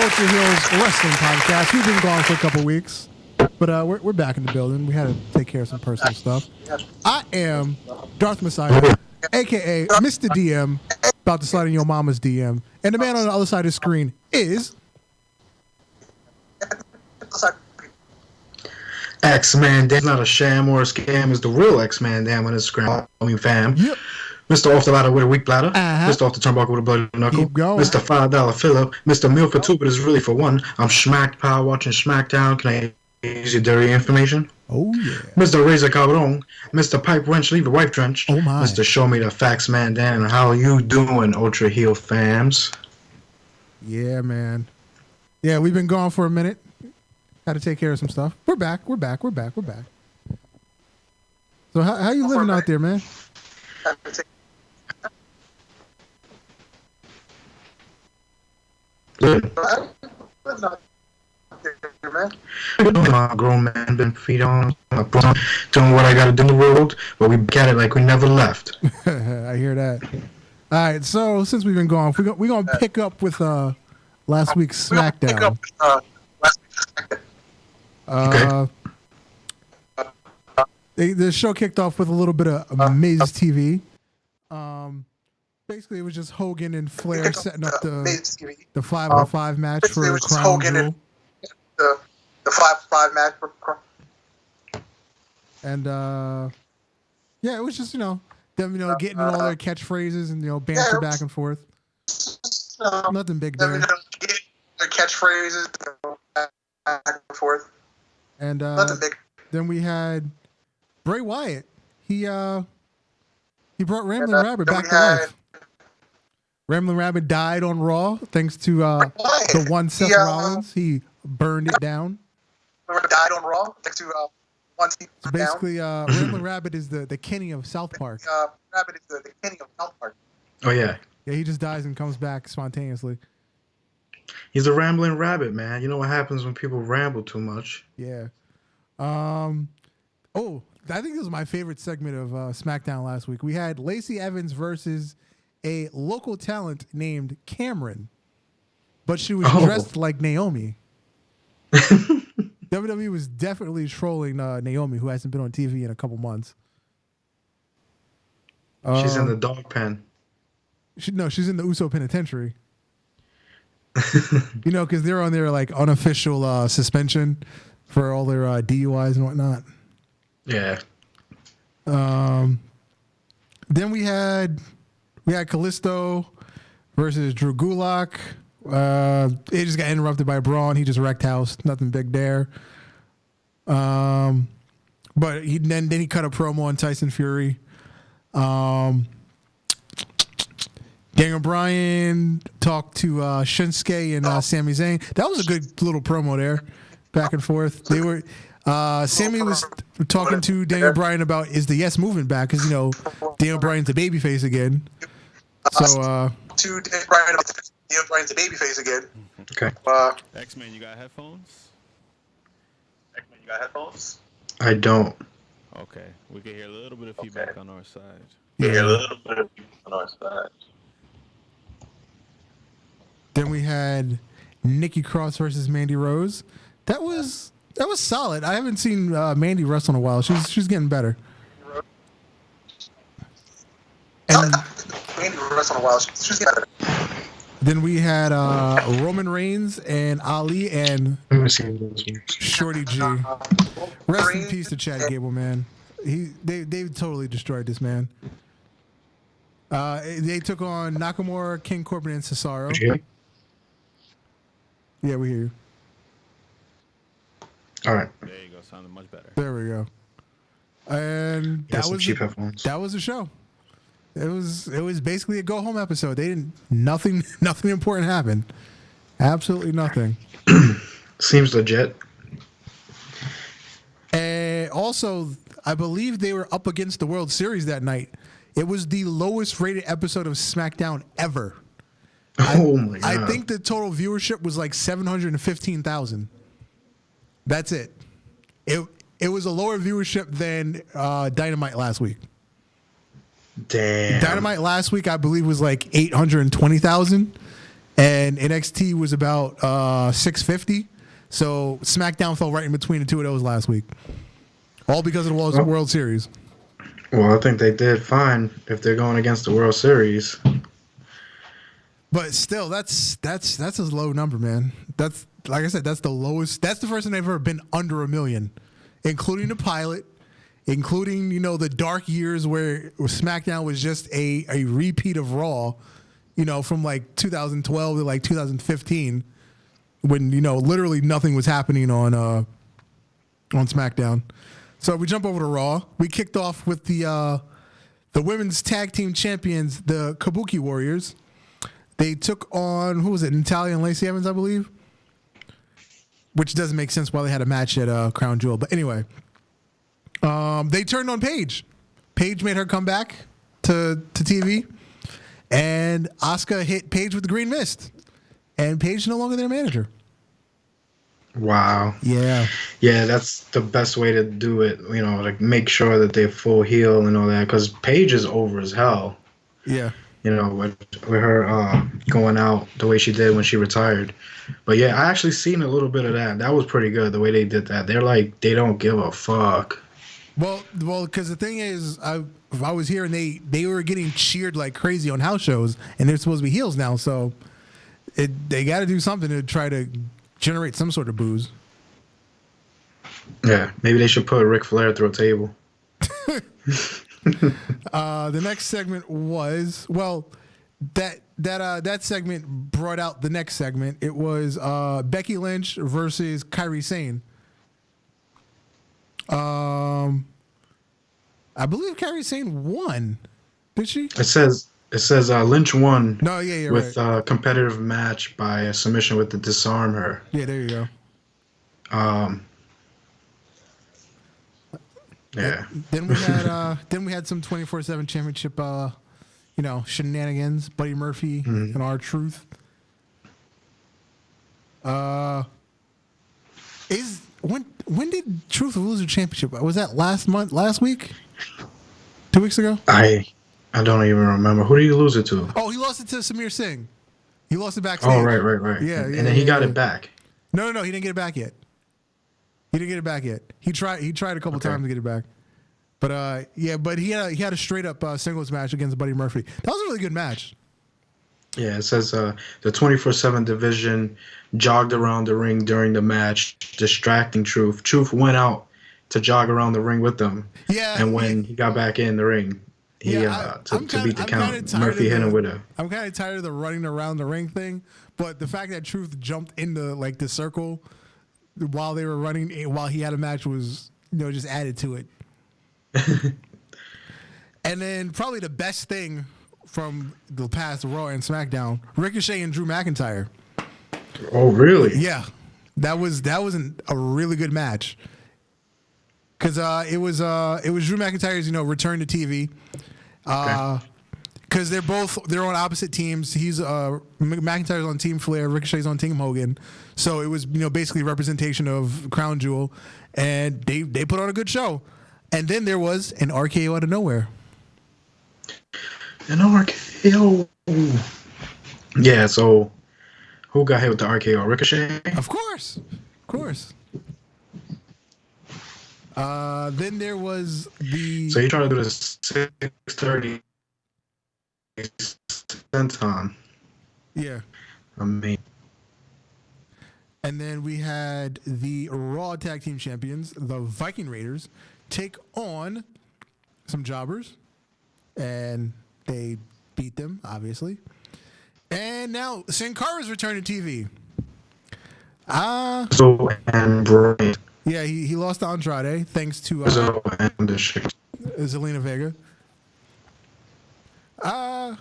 Ultra Heelz Wrestling Podcast. We've been gone for a couple weeks, but we're back in the building. We had to take care of some personal stuff. I am Darth Messiah, a.k.a. Mr. DM, about to slide in your mama's DM. And the man on the other side of the screen is... X-Man Dan, not a sham or a scam, is the real X-Man Dan on Instagram. I mean, fam. Yep. Mr. Off the Ladder with a weak bladder. Mr. Off the Turnbuckle with a bloody knuckle. Mr. $5 Phillip. Mr. Meal for two, but it's really for one. I'm Schmacked Power watching SmackDown. Can I use your dirty information? Oh, yeah. Mr. Razor Cabron. Mr. Pipe Wrench, leave your wife drenched. Oh, my. Mr. Show Me the Facts Man Dan. How you doing, Ultra Heel fams? Yeah, man. Yeah, we've been gone for a minute. Had to take care of some stuff. We're back. So how you living out there, man? My grown man been feet on, doing what I gotta do in the world, but we got it like we never left. I hear that. All right, so since we've been gone, we're gonna pick up with last week's SmackDown. Okay. The show kicked off with a little bit of Miz TV. Basically, it was just Hogan and Flair setting up the 5-on-5 match for Crown Hogan Jewel. and the 5-on-5 match for And yeah, it was just them getting in all their catchphrases and banter back and forth. Nothing big there. Their catchphrases back and forth. And Nothing big. Then we had Bray Wyatt. He brought Ramblin' Rabbit back to life. Ramblin' Rabbit died on Raw thanks to the one Seth Rollins. He burned it down. Died on Raw thanks to one Seth So basically, Ramblin' Rabbit is the Kenny of South Park. Rabbit is the Kenny of South Park. Oh yeah. Yeah, he just dies and comes back spontaneously. He's a rambling rabbit, man. You know what happens when people ramble too much. Yeah. I think this was my favorite segment of SmackDown last week. We had Lacey Evans versus a local talent named Cameron, but she was dressed like Naomi. WWE was definitely trolling Naomi, who hasn't been on TV in a couple months. She's in the dog pen. She's in the Uso Penitentiary. Because they're on their unofficial suspension for all their DUIs and whatnot. Yeah. Then we had Kalisto versus Drew Gulak. It just got interrupted by Braun. He just wrecked house. Nothing big there. But then he cut a promo on Tyson Fury. Daniel Bryan talked to Shinsuke and Sami Zayn. That was a good little promo there, back and forth. They were Sami was talking to Daniel Bryan about is the Yes movement back because Daniel Bryan's a babyface again. So to Daniel Bryan, Daniel Bryan's a babyface again. Okay. X-Man, you got headphones? I don't. Okay, we can hear a little bit of feedback on our side. yeah. Then we had Nikki Cross versus Mandy Rose. That was solid. I haven't seen Mandy wrestle in a while. She's getting better. And Mandy wrestled in a while. She's getting better. then we had Roman Reigns and Ali and Shorty G. Rest in peace to Chad Gable, man. They totally destroyed this man. They took on Nakamura, King Corbin, and Cesaro. Yeah, we hear you. All right. There you go. Sounded much better. There we go. And that was the show. It was basically a go home episode. Nothing important happened. Absolutely nothing. Seems legit. And also, I believe they were up against the World Series that night. It was the lowest rated episode of SmackDown ever. Oh my God. I think the total viewership was like 715,000. That's it. It was a lower viewership than Dynamite last week. Damn. Dynamite last week, I believe, was like 820,000, and NXT was about 650. So SmackDown fell right in between the two of those last week, all because of the World Series. Well, I think they did fine if they're going against the World Series. But still, that's a low number, man. That's, like I said, that's the lowest. That's the first time they've ever been under 1 million, including the pilot, including, you know, the dark years where SmackDown was just a repeat of Raw, you know, from like 2012 to like 2015, when, you know, literally nothing was happening on SmackDown. So we jump over to Raw. We kicked off with the women's tag team champions, the Kabuki Warriors. They took on, who was it, Natalya and Lacey Evans, I believe, which doesn't make sense why they had a match at Crown Jewel. But anyway, they turned on Paige. Paige made her come back to TV, and Asuka hit Paige with the green mist, and Paige is no longer their manager. Wow. Yeah. Yeah, that's the best way to do it, you know, like make sure that they're full heel and all that, because Paige is over as hell. Yeah. You know, with her going out the way she did when she retired. But yeah, I actually seen a little bit of that. That was pretty good, the way they did that. They're like, they don't give a fuck. Well, because the thing is, I was here and they were getting cheered like crazy on house shows, and they're supposed to be heels now, so they got to do something to try to generate some sort of booze. Yeah, maybe they should put Ric Flair through a table. The next segment was, well, that segment brought out the next segment. It was Becky Lynch versus Kairi Sane. I believe Kairi Sane won. Did she? It says Lynch won. No, yeah, with right. a competitive match by a submission with the disarm her. Yeah, there you go. Yeah. Then we had some 24/7 championship, shenanigans. Buddy Murphy and R-Truth. When did Truth lose the championship? Was that last week? 2 weeks ago? I don't even remember. Who did he lose it to? Oh, he lost it to Samir Singh. He lost it backstage. Oh, right. Yeah, and then he got it back. No, he didn't get it back yet. He tried a couple times to get it back. But but he had a straight up singles match against Buddy Murphy. That was a really good match. Yeah, it says the 24/7 division jogged around the ring during the match, distracting Truth. Truth went out to jog around the ring with them. Yeah. And when he got back in the ring, to beat the count, Murphy hit him with a. I'm kind of tired of the running around the ring thing, but the fact that Truth jumped into like the circle while they were running, while he had a match, was, just added to it. And then probably the best thing from the past Raw and SmackDown, Ricochet and Drew McIntyre. Oh, really? Yeah, that was a really good match, because it was Drew McIntyre's return to TV, because they're on opposite teams. He's McIntyre's on Team Flair, Ricochet's on Team Hogan, so it was basically representation of Crown Jewel, and they put on a good show. And then there was an RKO out of nowhere. An RKO. Yeah, so who got hit with the RKO? Ricochet? Of course. Then there was the... So you trying to do the 6:30 senton. Yeah. I mean... And then we had the Raw Tag Team Champions, the Viking Raiders, take on some jobbers, and they beat them, obviously. And now Sin Cara's returning to TV. So and Brian. Yeah, he lost to Andrade thanks to Zelina Vega. I'm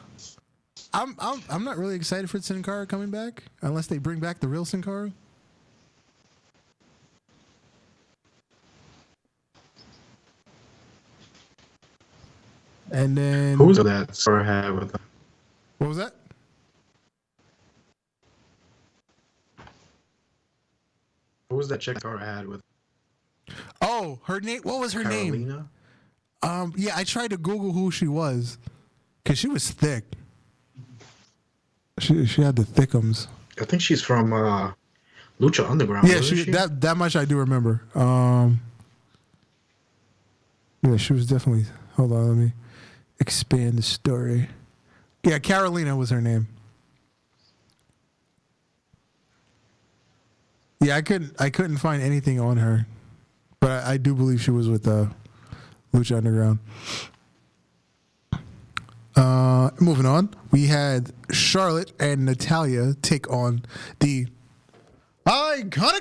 not really excited for Sin Cara coming back unless they bring back the real Sin Cara. And then who was that Sarah had with them? What was that? Who was that chick Sarah had with? Oh, her name. What was her name? Yeah, I tried to Google who she was, because she was thick. She had the thickums. I think she's from Lucha Underground. Yeah, she? That much I do remember. Yeah, she was definitely. Hold on, let me expand the story. Yeah, Carolina was her name. Yeah, I couldn't find anything on her, but I do believe she was with Lucha Underground. Moving on, we had Charlotte and Natalya take on the Iconic.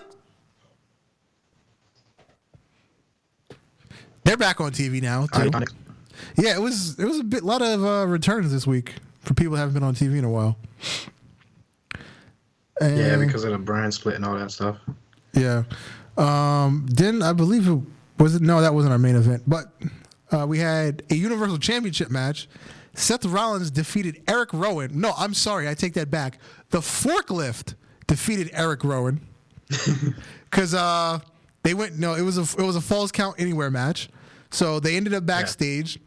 They're back on TV now too. Iconic. Yeah, it was a lot of returns this week for people who haven't been on TV in a while. And Yeah, because of the brand split and all that stuff. yeah. Then I believe it was it. No, that wasn't our main event. But we had a Universal Championship match. Seth Rollins defeated Eric Rowan. No, I'm sorry, I take that back. The Forklift defeated Eric Rowan because they went. No, it was a Falls Count Anywhere match. So they ended up backstage.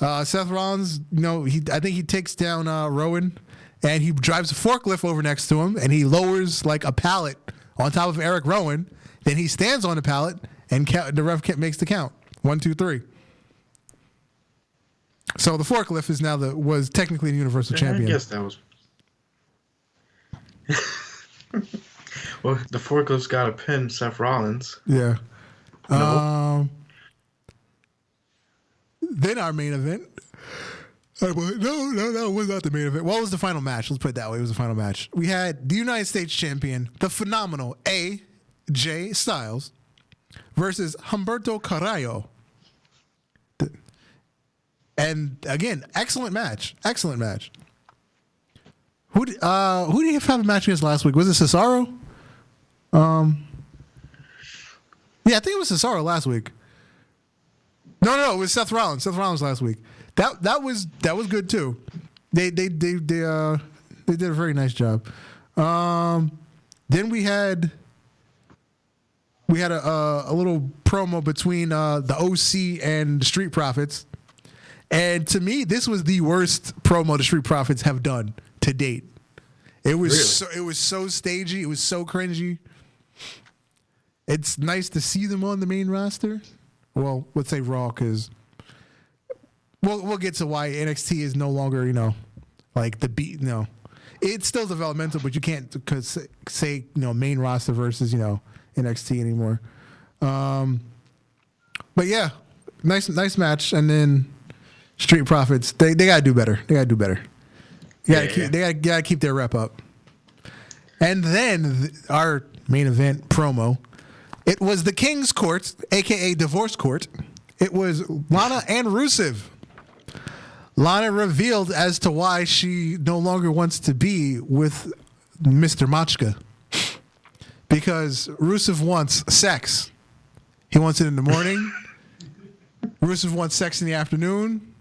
Yeah. Seth Rollins, I think he takes down Rowan. And he drives a forklift over next to him, and he lowers like a pallet on top of Eric Rowan. Then he stands on the pallet, and the ref makes the count 1, 2, 3. So the forklift is now was technically the Universal Champion. I guess that was. Well, the forklift's got to pin Seth Rollins. Yeah. No. Then our main event. No, it was not the main event. What was the final match? Let's put it that way. It was the final match. We had the United States Champion, the phenomenal AJ Styles, versus Humberto Carrillo. And again, excellent match. Excellent match. Who did he have a match against last week? Was it Cesaro? Yeah, I think it was Cesaro last week. No, it was Seth Rollins. Seth Rollins last week. That was good too. They did a very nice job. Then we had a little promo between the OC and the Street Profits, and to me, this was the worst promo the Street Profits have done to date. It was really? it was so stagey. It was so cringy. It's nice to see them on the main roster. Well, let's say Raw, because we'll get to why NXT is no longer, like the beat. No, it's still developmental, but you can't say main roster versus NXT anymore. But yeah, nice match, and then Street Profits they gotta do better. They gotta keep their rep up. And then our main event promo. It was the King's Court, a.k.a. Divorce Court. It was Lana and Rusev. Lana revealed as to why she no longer wants to be with Mr. Machka. Because Rusev wants sex. He wants it in the morning. Rusev wants sex in the afternoon.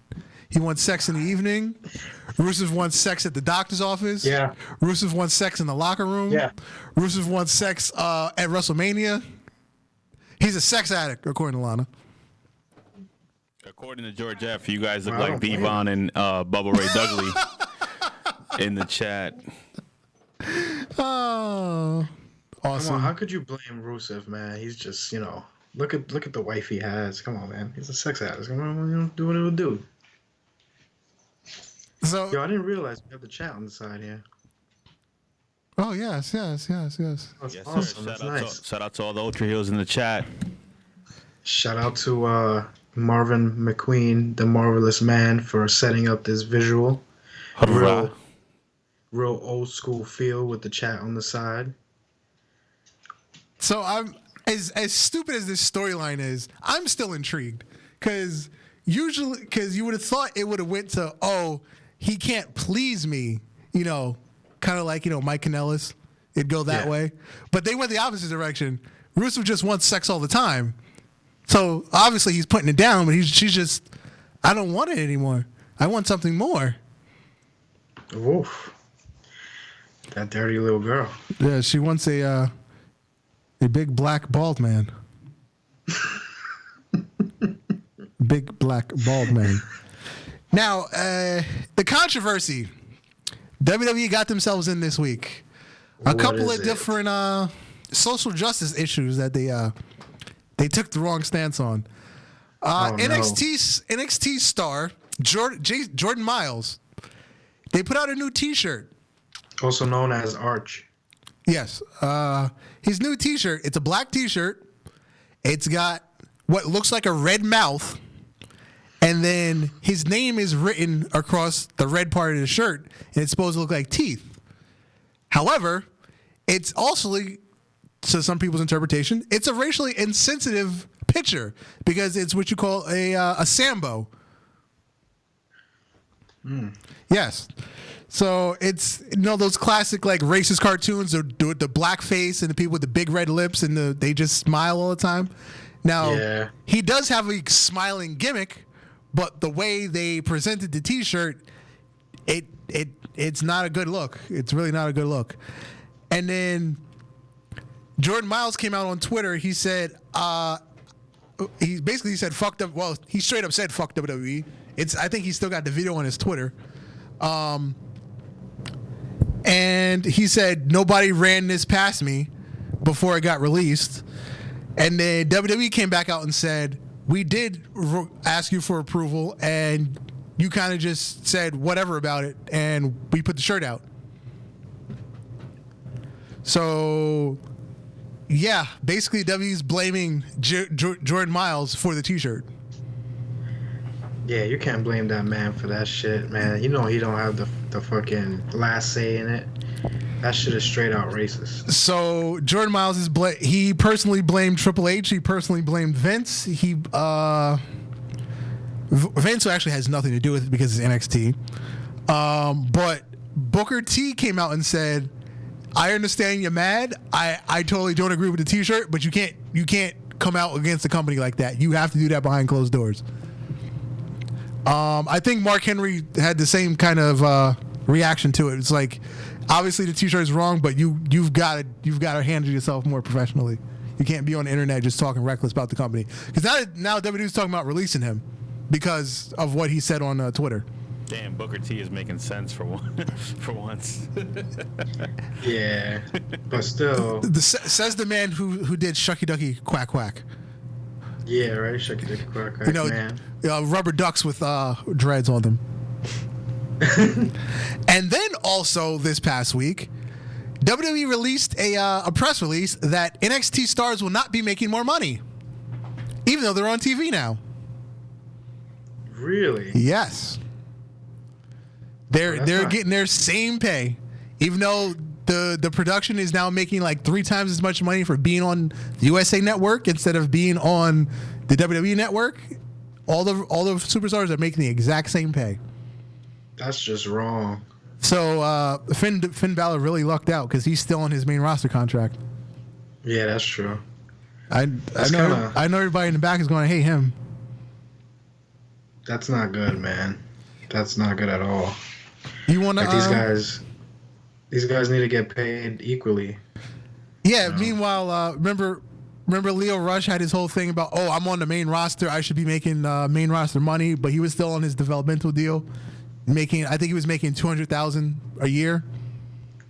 He wants sex in the evening. Rusev wants sex at the doctor's office. Yeah. Rusev wants sex in the locker room. Yeah. Rusev wants sex at WrestleMania. He's a sex addict, according to Lana. According to George F., you guys look like Devon and Bubba Ray Dudley in the chat. Oh, awesome. Come on, how could you blame Rusev, man? He's just, look at the wife he has. Come on, man. He's a sex addict. Come on, do what it will do. So, Yo, I didn't realize we have the chat on the side here. oh, yes. That's Yes, awesome. sir. That's nice. Shout out to all the Ultra Heels in the chat. Shout out to Marvin McQueen, the Marvelous Man, for setting up this visual. Hurrah. Real old school feel with the chat on the side. So I'm as stupid as this storyline is, I'm still intrigued because you would have thought it would have went to, oh, he can't please me, kind of like Mike Kanellis. It'd go that way, but they went the opposite direction. Rusev just wants sex all the time, so obviously he's putting it down. But she's just, I don't want it anymore. I want something more. Oof. That dirty little girl. Yeah, she wants a big black bald man. Big black bald man. Now, the controversy WWE got themselves in this week. A What couple is of it? different social justice issues that they took the wrong stance on. Oh, no. NXT star Jordan Miles. They put out a new T-shirt. Also known as Arch. Yes, his new T-shirt. It's a black T-shirt. It's got what looks like a red mouth, and then his name is written across the red part of the shirt, and it's supposed to look like teeth. However, it's also, to some people's interpretation, it's a racially insensitive picture because it's what you call a Sambo. Yes. So it's those classic like racist cartoons with the black face and the people with the big red lips and they just smile all the time. Now he does have a smiling gimmick, but the way they presented the T-shirt, it's not a good look. It's really not a good look. And then Jordan Miles came out on Twitter. He said he said fucked up. Well, he straight up said fuck WWE. I think he still got the video on his Twitter. And he said nobody ran this past me before it got released. And then WWE came back out and said, we did ask you for approval and you kind of just said whatever about it and we put the shirt out. So yeah, basically WWE's blaming Jordan Miles for the T-shirt. Yeah, you can't blame that man for that shit, man. You know he don't have the fucking last say in it. That shit is straight out racist. So Jordan Miles he personally blamed Triple H. He personally blamed Vince. Vince actually has nothing to do with it because it's NXT. But Booker T came out and said, "I understand you're mad. I totally don't agree with the T-shirt, but you can't come out against the company like that. You have to do that behind closed doors." I think Mark Henry had the same kind of reaction to it. It's like, obviously the T-shirt is wrong, but you've got to handle yourself more professionally. You can't be on the internet just talking reckless about the company. Because now WWE's talking about releasing him because of what he said on Twitter. Damn, Booker T is making sense for once. Yeah, but still. Says the man who did Shucky Ducky Quack Quack. Yeah, right. Shucky Ducky Quack Quack, man. Rubber ducks with dreads on them. And then also this past week, WWE released a press release that NXT stars will not be making more money, even though they're on TV now. Really? Yes. They're getting their same pay, even though the production is now making like 3 times as much money for being on the USA Network instead of being on the WWE Network. All the superstars are making the exact same pay. That's just wrong. So Finn Balor really lucked out because he's still on his main roster contract. Yeah, that's true. I know everybody in the back is going to hate him. That's not good, man. That's not good at all. You want to these guys need to get paid equally. Yeah. Meanwhile, remember Leo Rush had his whole thing about, I'm on the main roster, I should be making main roster money, but he was still on his developmental deal, I think he was making $200,000 a year.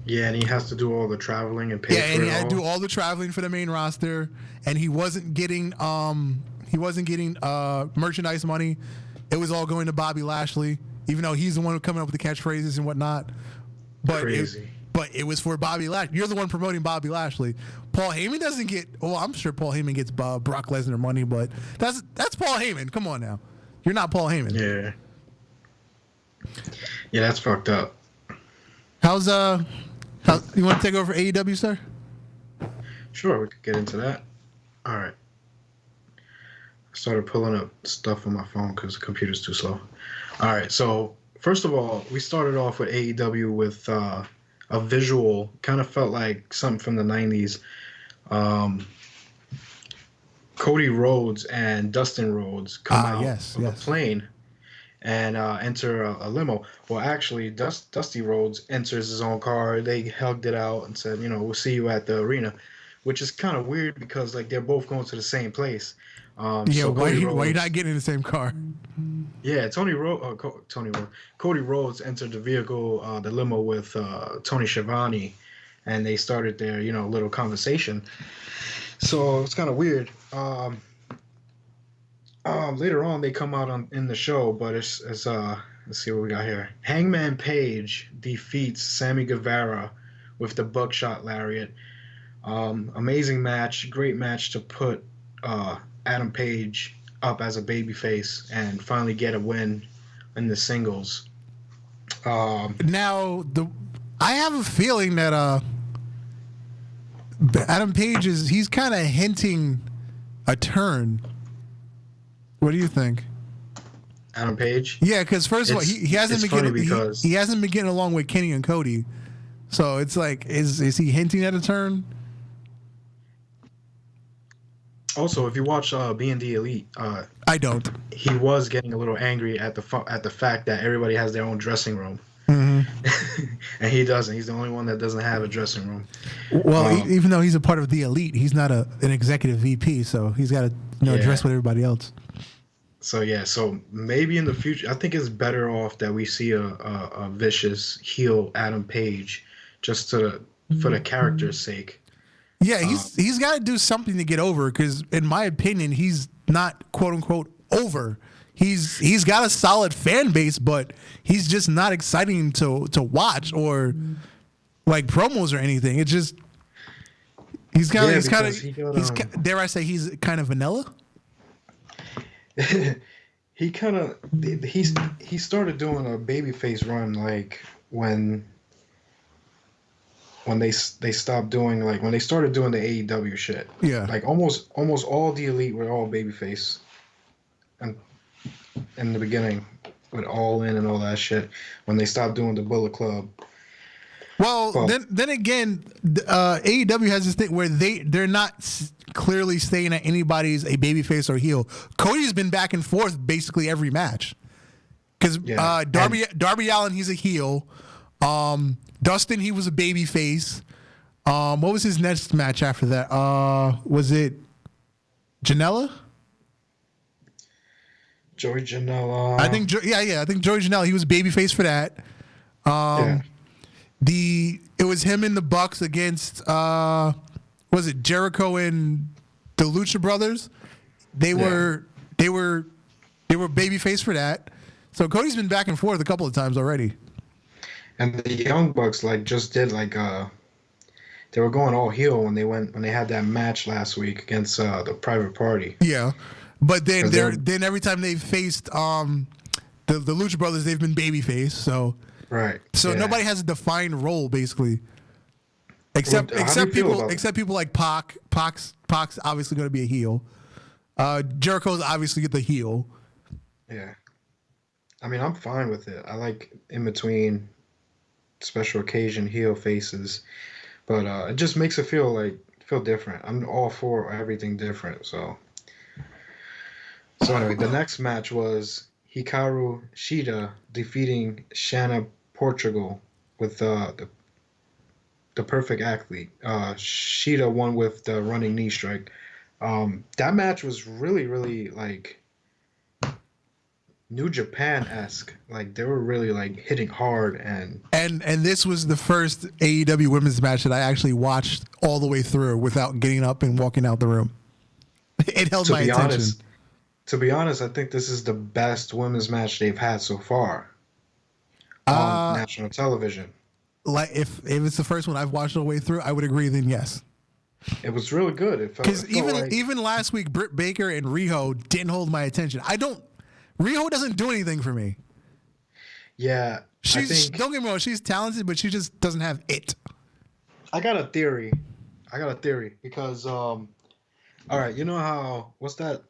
Yeah, and he has to do all the traveling and pay. Yeah, and he had to do all the traveling for the main roster, and he wasn't getting merchandise money. It was all going to Bobby Lashley, even though he's the one coming up with the catchphrases and whatnot. But Crazy. It was for Bobby Lashley. You're the one promoting Bobby Lashley. Paul Heyman doesn't get. Well, I'm sure Paul Heyman gets Brock Lesnar money, but that's Paul Heyman. Come on now, you're not Paul Heyman. Yeah. Yeah, that's fucked up. How's you want to take over for AEW, sir? Sure, we could get into that. All right. I started pulling up stuff on my phone because the computer's too slow. All right, so first of all, we started off with AEW with a visual. Kind of felt like something from the 90s. Cody Rhodes and Dustin Rhodes come out of a plane and enter a limo. Well, actually, Dusty Rhodes enters his own car. They hugged it out and said, we'll see you at the arena. which is kind of weird because like they're both going to the same place. Yeah, So why Cody you Rhodes, not getting in the same car? yeah, Cody Rhodes entered the vehicle, the limo with Tony Schiavone, and they started their little conversation. So it's kind of weird. Later on, they come out in the show, but it's let's see what we got here. Hangman Page defeats Sammy Guevara with the buckshot lariat. Amazing match, great match to put Adam Page up as a babyface and finally get a win in the singles. Now I have a feeling that Adam Page he's kind of hinting a turn. What do you think? Adam Page? Yeah, because first of all, he hasn't been getting he hasn't been getting along with Kenny and Cody, so it's like is he hinting at a turn? Also, if you watch B&D Elite, I don't. he was getting a little angry at the fact that everybody has their own dressing room, and he doesn't. He's the only one that doesn't have a dressing room. Well, even though he's a part of the Elite, he's not an executive VP, so he's got to dress with everybody else. So yeah, so maybe in the future, I think it's better off that we see a vicious heel Adam Page, just for the character's sake. Yeah, he's got to do something to get over because, in my opinion, he's not quote unquote over. He's got a solid fan base, but he's just not exciting to watch or like promos or anything. It's just he's kind of dare I say he's kind of vanilla. he started doing a babyface run like when they stopped doing like when they started doing the AEW shit. Yeah. Like almost all the Elite were all babyface. And in the beginning with All In and all that shit when they stopped doing the Bullet Club. Well, then again, AEW has this thing where they're not clearly saying that anybody's a babyface or heel. Cody's been back and forth basically every match. Because Darby Allin, he's a heel. Dustin, he was a babyface. What was his next match after that? Was it Janela? Joey Janela. I think Joey Janela. He was babyface for that. It was him and the Bucks against was it Jericho and the Lucha Brothers? They were babyface for that. So Cody's been back and forth a couple of times already. And the Young Bucks just did they were going all heel when they had that match last week against the Private Party. Yeah. But then every time they've faced the Lucha Brothers, they've been babyface. So right. So nobody has a defined role basically, except people like Pac. Pac's obviously going to be a heel. Jericho's obviously the heel. Yeah. I mean, I'm fine with it. I like in between special occasion heel faces, but it just makes it feel different. I'm all for everything different. So anyway, the next match was Hikaru Shida defeating Shanna Portugal with the perfect athlete. Shida won with the running knee strike. That match was really, really like New Japan-esque. Like they were really like hitting hard and this was the first AEW women's match that I actually watched all the way through without getting up and walking out the room. It held my attention. To be honest, I think this is the best women's match they've had so far on national television. Like if it's the first one I've watched all the way through, I would agree. Then yes, it was really good. It felt because even last week, Britt Baker and Riho didn't hold my attention. Riho doesn't do anything for me. Yeah, don't get me wrong, she's talented, but she just doesn't have it. I got a theory because all right, you know how what's that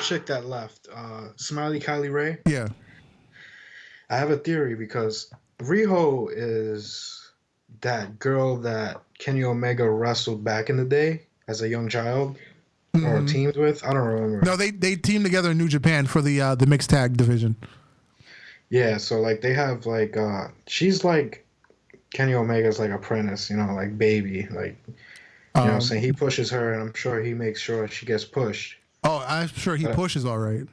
chick that left? Smiley Kylie Ray? Yeah. I have a theory because Riho is that girl that Kenny Omega wrestled back in the day as a young child or teamed with. I don't remember. No, they teamed together in New Japan for the mixed tag division. Yeah, so like they have like she's like Kenny Omega's like apprentice, like baby, like You know what I'm saying? He pushes her, and I'm sure he makes sure she gets pushed. Oh, I'm sure he pushes all right.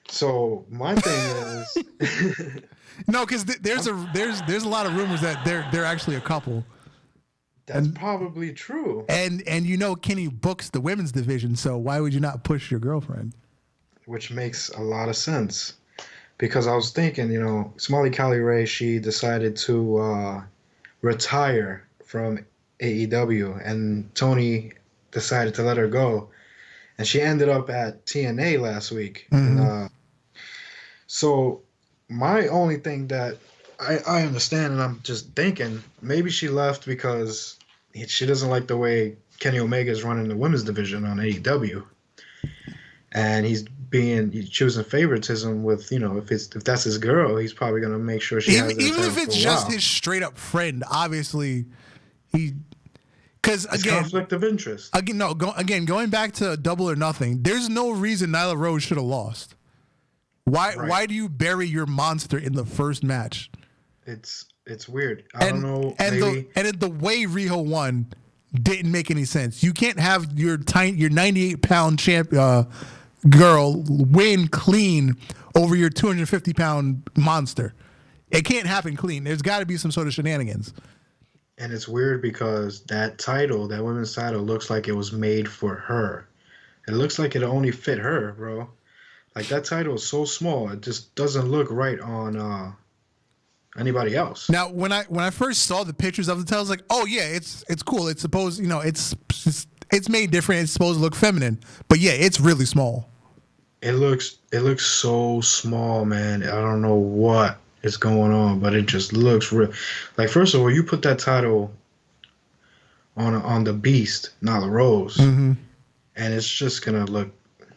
So my thing is, No, because there's a lot of rumors that they're actually a couple. that's probably true. And Kenny books the women's division, so why would you not push your girlfriend? Which makes a lot of sense. Because I was thinking, Smalley Callie Ray, she decided to retire from AEW, and Tony decided to let her go. And she ended up at TNA last week. Mm-hmm. And so my only thing that I understand, and I'm just thinking, maybe she left because she doesn't like the way Kenny Omega is running the women's division on AEW. And he's choosing favoritism with, if that's his girl, he's probably gonna make sure she has even if it's just his straight up friend. Obviously, because again, conflict of interest. Going back to Double or Nothing, there's no reason Nyla Rose should have lost. Why do you bury your monster in the first match? It's weird. I don't know. And the way Riho won didn't make any sense. You can't have your 98-pound champ girl win clean over your 250-pound monster. It can't happen clean. There's got to be some sort of shenanigans. And it's weird because that women's title, looks like it was made for her. It looks like it only fit her, bro. Like, that title is so small, it just doesn't look right on anybody else. Now, when I first saw the pictures of the title, I was like, oh yeah, it's cool. It's supposed, it's made different. It's supposed to look feminine, but yeah, it's really small. It looks so small, man. I don't know what is going on, but it just looks real. Like, first of all, you put that title on the Beast, Nyla Rose, mm-hmm. and it's just gonna look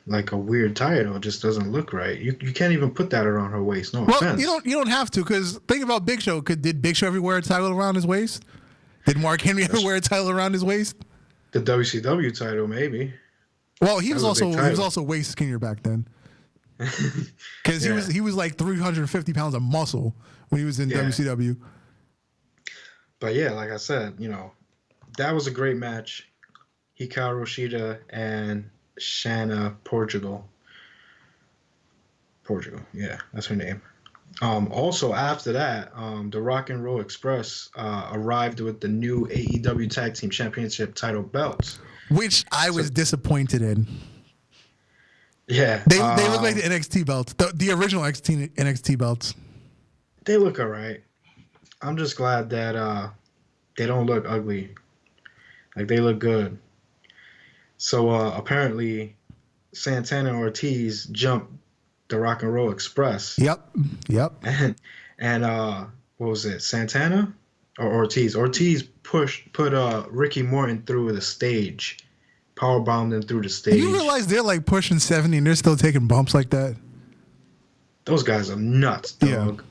like a weird title. It just doesn't look right. You can't even put that around her waist. No offense. You don't have to, because think about Big Show. Did Big Show ever wear a title around his waist? Did Mark Henry ever wear a title around his waist? The WCW title, maybe. Well, he was also way skinnier back then. Because he was like 350 pounds of muscle when he was in WCW. But yeah, like I said, that was a great match. Hikaru Shida and Shanna Portugal, yeah, that's her name. Also after that, the Rock and Roll Express arrived with the new AEW Tag Team Championship title belts, which I was disappointed in. Yeah, they look like the NXT belts, the original NXT belts. They look alright. I'm just glad that they don't look ugly. Like, they look good. So apparently, Santana and Ortiz jumped the Rock and Roll Express. Yep. And what was it? Santana or Ortiz? Ortiz put Ricky Morton through the stage, powerbombed him through the stage. You realize they're like pushing 70 and they're still taking bumps like that? Those guys are nuts, dog. Yeah.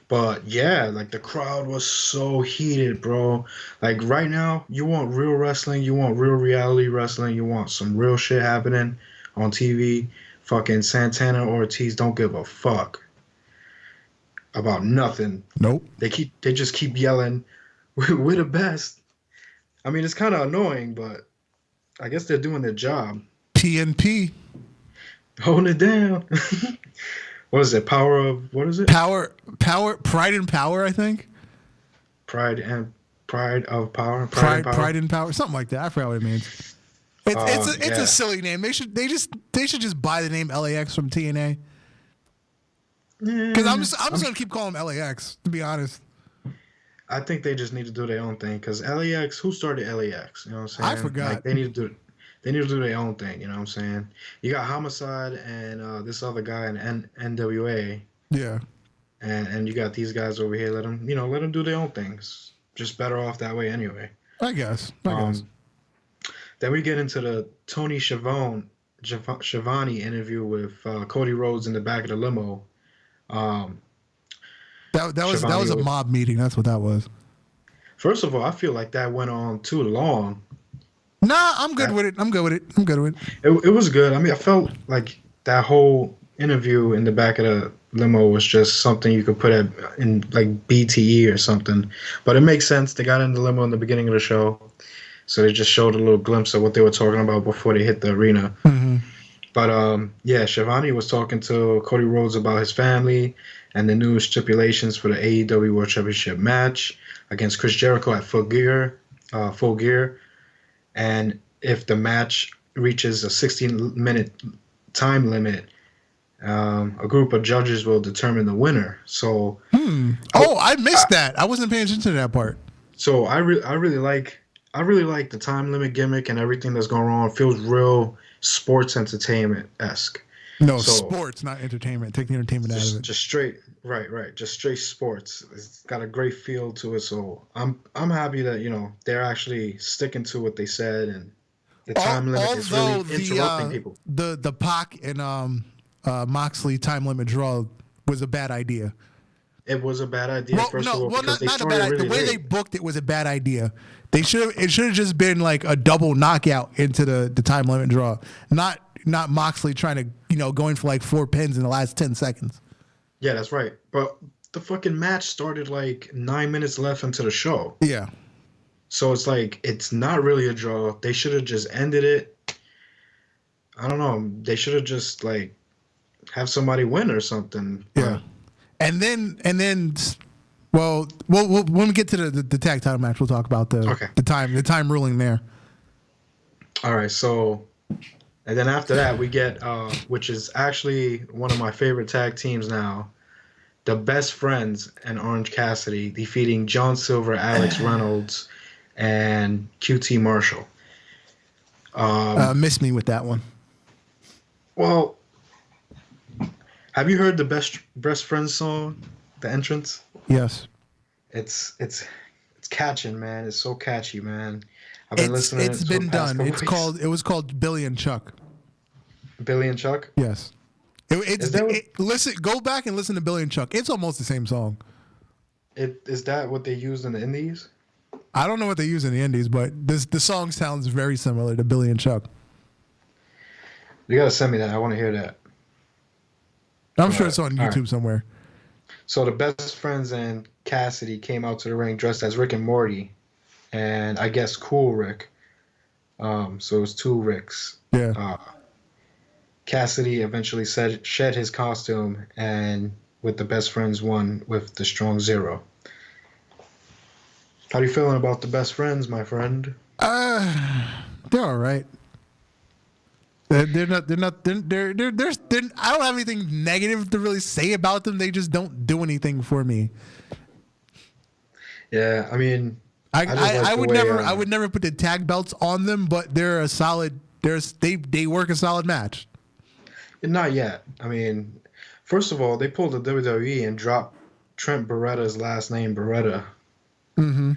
But yeah, like, the crowd was so heated, bro. Like, right now, you want real wrestling, you want real reality wrestling, you want some real shit happening on TV. Fucking Santana and Ortiz don't give a fuck about nothing. Nope. They just keep yelling, "We're the best." I mean, it's kind of annoying, but I guess they're doing their job. PNP. Holding it down. What is it? Pride and Power, I think. Pride and Power. Pride and Power, something like that. I forgot what it means. It's a silly name. They should just buy the name LAX from TNA. Because I'm just gonna keep calling them LAX, to be honest. I think they just need to do their own thing, because LAX. Who started LAX? You know what I'm saying? I forgot. Like, they need to do their own thing. You know what I'm saying? You got Homicide and this other guy in NWA. Yeah. And you got these guys over here. Let them do their own things. Just better off that way anyway. I guess. Then we get into the Tony Schiavone interview with Cody Rhodes in the back of the limo. That was a mob meeting. That's what that was. First of all, I feel like that went on too long. Nah, I'm good with it. It was good. I mean, I felt like that whole interview in the back of the limo was just something you could put in like BTE or something. But it makes sense. They got in the limo in the beginning of the show, so they just showed a little glimpse of what they were talking about before they hit the arena. Mm-hmm. But yeah, Shivani was talking to Cody Rhodes about his family and the new stipulations for the AEW World Championship match against Chris Jericho at Full Gear, and if the match reaches a 16-minute time limit, a group of judges will determine the winner. So, Oh, I missed that. I wasn't paying attention to that part. so I really like the time limit gimmick and everything that's going on. It feels real sports entertainment esque. No, So sports, not entertainment. Take the entertainment out of it. just straight just straight sports. It's got a great feel to it. So I'm happy that they're actually sticking to what they said, and the time limit is really interrupting people. The Pac and Moxley time limit draw was a bad idea. It was a bad idea, first of all, because they not a started bad idea. really The way they late. booked it was a bad idea. It should have just been like a double knockout into the time limit draw. Not Moxley trying to going for like 4 pins in the last 10 seconds. Yeah, that's right. But the fucking match started like 9 minutes left into the show. Yeah. So it's like, it's not really a draw. They should have just ended it. I don't know. They should have just like have somebody win or something. Yeah. And then well, when we get to the tag title match, we'll talk about the time ruling there. All right, so, and then after that we get which is actually one of my favorite tag teams now, the Best Friends and Orange Cassidy defeating John Silver, Alex Reynolds, and QT Marshall. Miss me with that one. Well, have you heard the Best Friends song, the entrance? Yes. It's catching, man. It's so catchy, man. I've been listening. It's been done. It was called Billy and Chuck. Billy and Chuck. Yes. Listen, go back and listen to Billy and Chuck. It's almost the same song. Is that what they used in the Indies? I don't know what they use in the Indies, but the song sounds very similar to Billy and Chuck. You gotta send me that. I want to hear that. I'm sure it's on YouTube somewhere. So the Best Friends and Cassidy came out to the ring dressed as Rick and Morty, and I guess Cool Rick. So it was two Ricks. Yeah. Cassidy eventually shed his costume, and with the Best Friends won with the Strong Zero. How are you feeling about the Best Friends, my friend? They're all right. They're not. I don't have anything negative to really say about them. They just don't do anything for me. Yeah, I mean, I would never put the tag belts on them, but they're a solid. They work a solid match. Not yet. I mean, first of all, they pulled the WWE and dropped Trent Beretta's last name, Beretta. Mm-hmm.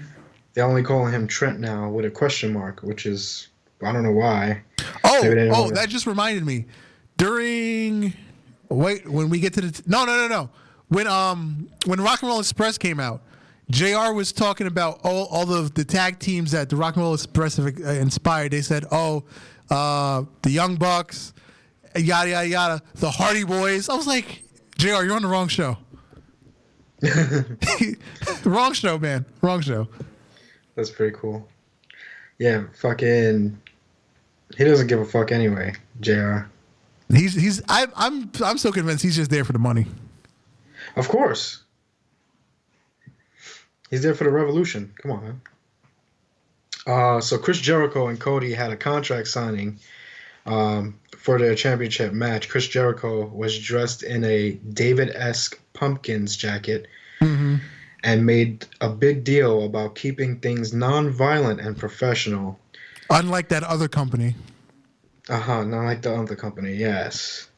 They only call him Trent now with a question mark, which is, I don't know why. That just reminded me. When we get to the no. When Rock and Roll Express came out, JR was talking about all of the tag teams that the Rock and Roll Express have inspired. They said, the Young Bucks, yada yada yada, the Hardy Boys. I was like, JR, you're on the wrong show. Wrong show, man. Wrong show. That's pretty cool. Yeah, fucking. He doesn't give a fuck anyway, JR. I'm so convinced he's just there for the money. Of course. He's there for the revolution. Come on, man. So Chris Jericho and Cody had a contract signing for their championship match. Chris Jericho was dressed in a David-esque Pumpkins jacket and made a big deal about keeping things non-violent and professional. Unlike that other company. Not like the other company, yes.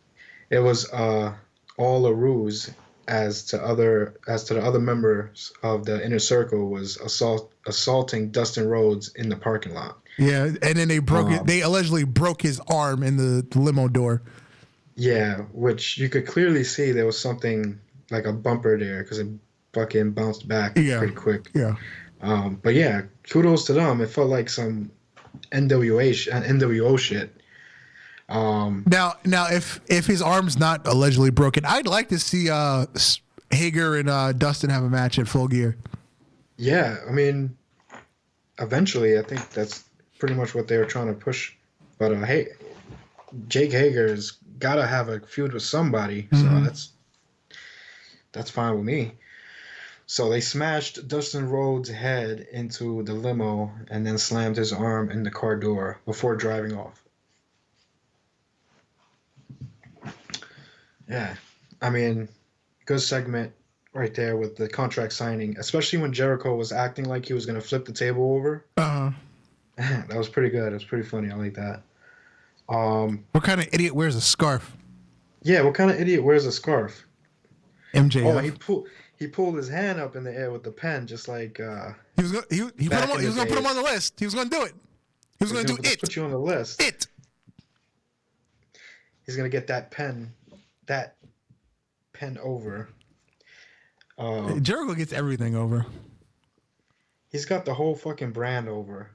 It was all a ruse as to the other members of the inner circle was assaulting Dustin Rhodes in the parking lot. Yeah, and then they allegedly broke his arm in the limo door. Yeah, which you could clearly see there was something like a bumper there because it fucking bounced back pretty quick. Yeah. But yeah, kudos to them. It felt like some NWO shit. Now, if his arm's not allegedly broken, I'd like to see Hager and Dustin have a match at Full Gear. Yeah, I mean, eventually, I think that's pretty much what they were trying to push. But hey, Jake Hager's got to have a feud with somebody, so that's fine with me. So they smashed Dustin Rhodes' head into the limo and then slammed his arm in the car door before driving off. Yeah, I mean, good segment right there with the contract signing, especially when Jericho was acting like he was going to flip the table over. That was pretty good. It was pretty funny. I like that. What kind of idiot wears a scarf? Yeah, what kind of idiot wears a scarf? MJF. Oh, he pulled his hand up in the air with the pen, just like he was going to put him on the list. He was going to do it. He was going to do it. Put you on the list. It. He's going to get that pen over. Jericho gets everything over. He's got the whole fucking brand over.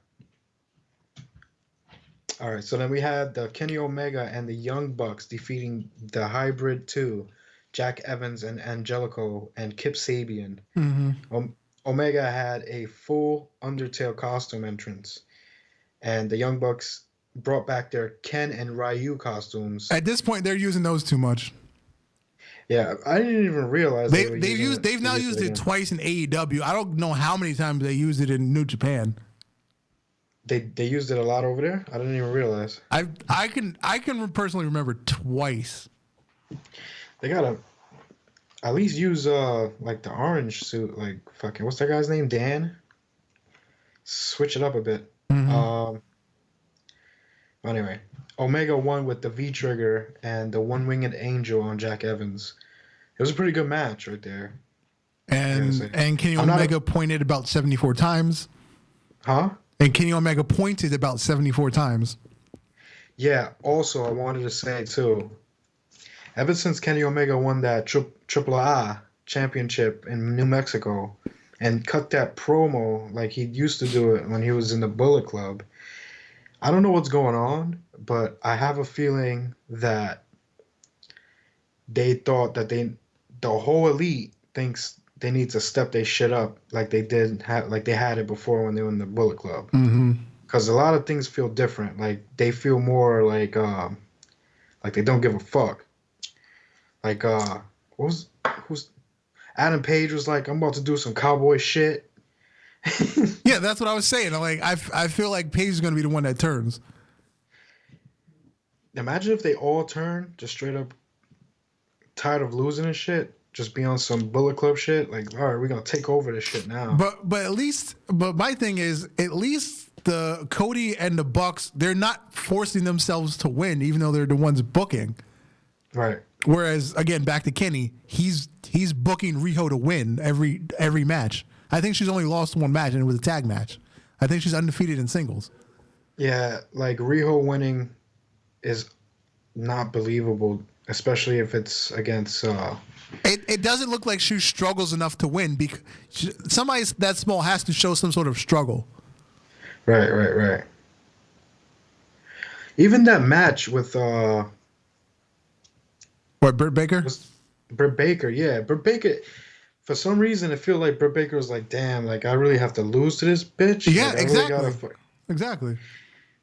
All right, so then we had the Kenny Omega and the Young Bucks defeating the Hybrid 2, Jack Evans and Angelico and Kip Sabian. Omega had a full Undertale costume entrance, and the Young Bucks brought back their Ken and Ryu costumes. At this point, they're using those too much. Yeah, I didn't even realize they've now used it twice in AEW. I don't know how many times they used it in New Japan. They used it a lot over there. I didn't even realize. I can personally remember twice. They gotta at least use like the orange suit, like fucking what's that guy's name? Dan. Switch it up a bit. Anyway, Omega won with the V trigger and the one-winged angel on Jack Evans. It was a pretty good match right there. And Kenny Omega pointed about 74 times. Huh? And Kenny Omega pointed about 74 times. Yeah, also I wanted to say too, ever since Kenny Omega won that Triple A championship in New Mexico and cut that promo like he used to do it when he was in the Bullet Club, I don't know what's going on, but I have a feeling that they thought that the whole elite thinks they need to step their shit up like they had it before when they were in the Bullet Club. Because a lot of things feel different. Like they feel more like they don't give a fuck. Like who's Adam Page was like, I'm about to do some cowboy shit. Yeah, that's what I was saying. I feel like Page is going to be the one that turns. Imagine if they all turn, just straight up tired of losing and shit. Just be on some Bullet Club shit. Like, all right, we're gonna take over this shit now. But my thing is, at least the Cody and the Bucks, they're not forcing themselves to win, even though they're the ones booking. Right. Whereas, again, back to Kenny, he's booking Riho to win every match. I think she's only lost one match, and it was a tag match. I think she's undefeated in singles. Yeah, like Riho winning is not believable, especially if it's against. It doesn't look like she struggles enough to win because somebody that small has to show some sort of struggle. Right. Even that match with What, Britt Baker? Britt Baker, yeah. Britt Baker, for some reason, I feel like Britt Baker was like, damn, like, I really have to lose to this bitch? Yeah, like, exactly. Exactly.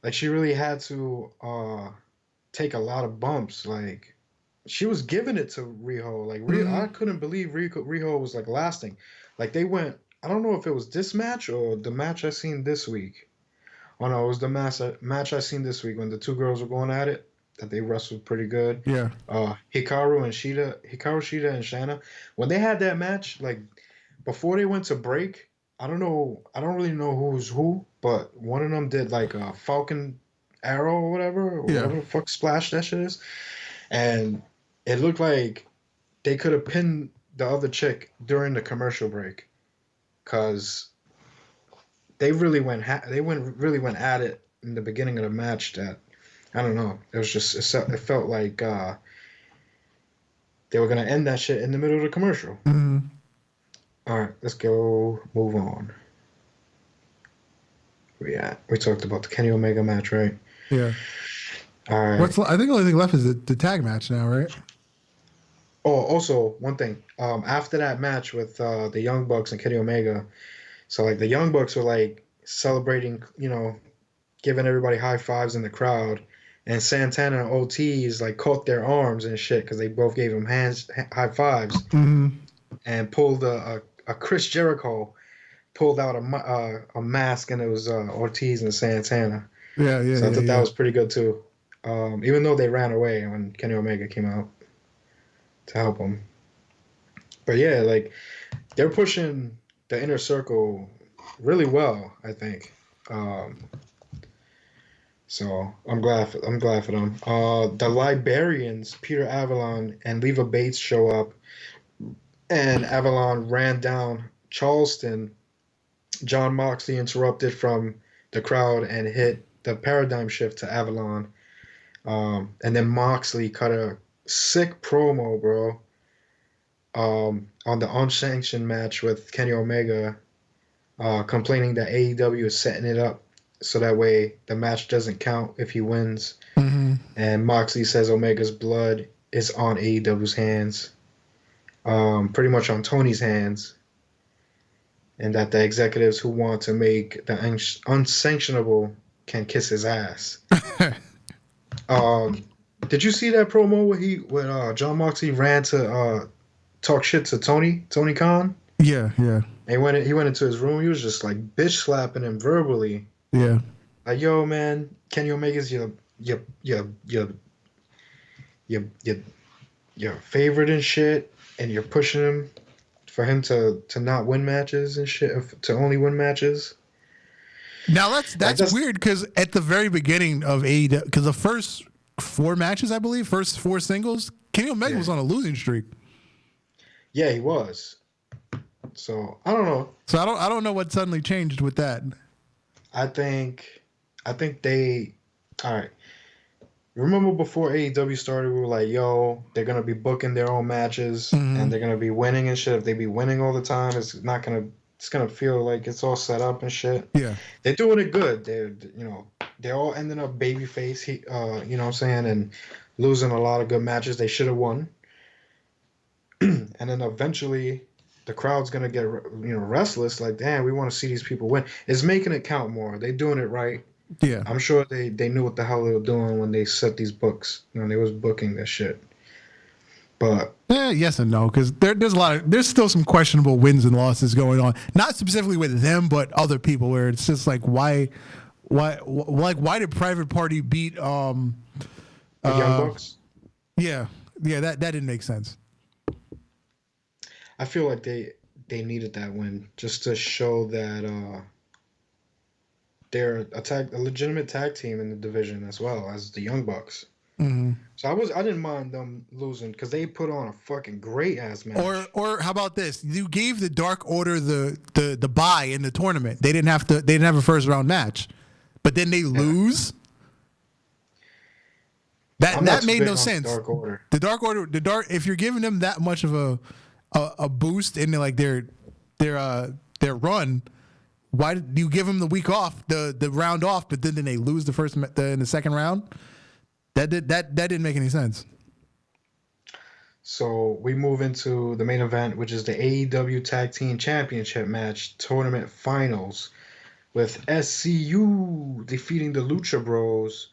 Like, she really had to take a lot of bumps. Like, she was giving it to Riho. Like, I couldn't believe Riho was, like, lasting. Like, they went, I don't know if it was this match or the match I seen this week. Oh, no, it was the match I seen this week when the two girls were going at it. That they wrestled pretty good. Yeah. Hikaru Shida and Shanna. When they had that match, like before they went to break, I don't really know who's who, but one of them did like a Falcon Arrow or whatever the fuck splash that shit is. And it looked like they could have pinned the other chick during the commercial break. Cause they really went at it in the beginning of the match that I don't know. It was just it felt like they were gonna end that shit in the middle of the commercial. Mm-hmm. All right, let's go move on. We talked about the Kenny Omega match, right? Yeah. All right. I think the only thing left is the tag match now, right? Oh, also one thing. After that match with the Young Bucks and Kenny Omega, so like the Young Bucks were like celebrating, giving everybody high fives in the crowd, and Santana and OT's like caught their arms and shit because they both gave him high fives, Mm-hmm. and pulled a Chris Jericho pulled out a mask, and it was Ortiz and Santana. Yeah, yeah, So I yeah, thought that yeah. was pretty good too. Even though they ran away when Kenny Omega came out to help him. But yeah, like they're pushing the inner circle really well, I think. Um, so I'm glad for them. The Liberians, Peter Avalon and Leva Bates show up, and Avalon ran down Charleston. John Moxley interrupted from the crowd and hit the paradigm shift to Avalon. And then Moxley cut a sick promo, bro, on the unsanctioned match with Kenny Omega, complaining that AEW is setting it up so that way the match doesn't count if he wins. Mm-hmm. And Moxley says Omega's blood is on AEW's hands, pretty much on Tony's hands, and that the executives who want to make the unsanctionable can kiss his ass. Did you see that promo when John Moxley ran to talk shit to Tony Khan? Yeah, yeah, And he went into his room, he was just like bitch slapping him verbally. yeah. Like, yo, man, Kenny Omega's your favorite and shit, and you're pushing him for him to not win matches and shit, to only win matches. Now that's weird because at the very beginning of AEW, because the first 4 matches, I believe, first 4 singles, Kenny Omega was on a losing streak. Yeah, he was. So I don't know. So I don't know what suddenly changed with that. I think they. All right. Remember before AEW started, we were like, yo, they're going to be booking their own matches, and they're going to be winning and shit. If they be winning all the time, it's going to feel like it's all set up and shit. Yeah. They're doing it good. They're all ending up babyface, you know what I'm saying, and losing a lot of good matches they should have won. And then eventually the crowd's going to get, restless, like, damn, we want to see these people win. It's making it count more. They're doing it right. Yeah. I'm sure they knew what the hell they were doing when they set these books. They was booking this shit. But yes and no, because there's still some questionable wins and losses going on. Not specifically with them, but other people, where it's just like why did Private Party beat the Young Bucks? Yeah, that didn't make sense. I feel like they needed that win just to show that they're a legitimate tag team in the division as well as the Young Bucks. Mm-hmm. So I didn't mind them losing because they put on a fucking great ass match. Or how about this? You gave the Dark Order the bye in the tournament. They didn't have a first round match, but then they lose. That made no sense. Dark Order. The Dark Order, if you're giving them that much of a boost in their run, why did you give them the week off, the round off, but then they lose in the second round? That didn't make any sense. So we move into the main event, which is the AEW Tag Team Championship match tournament finals, with SCU defeating the Lucha Bros.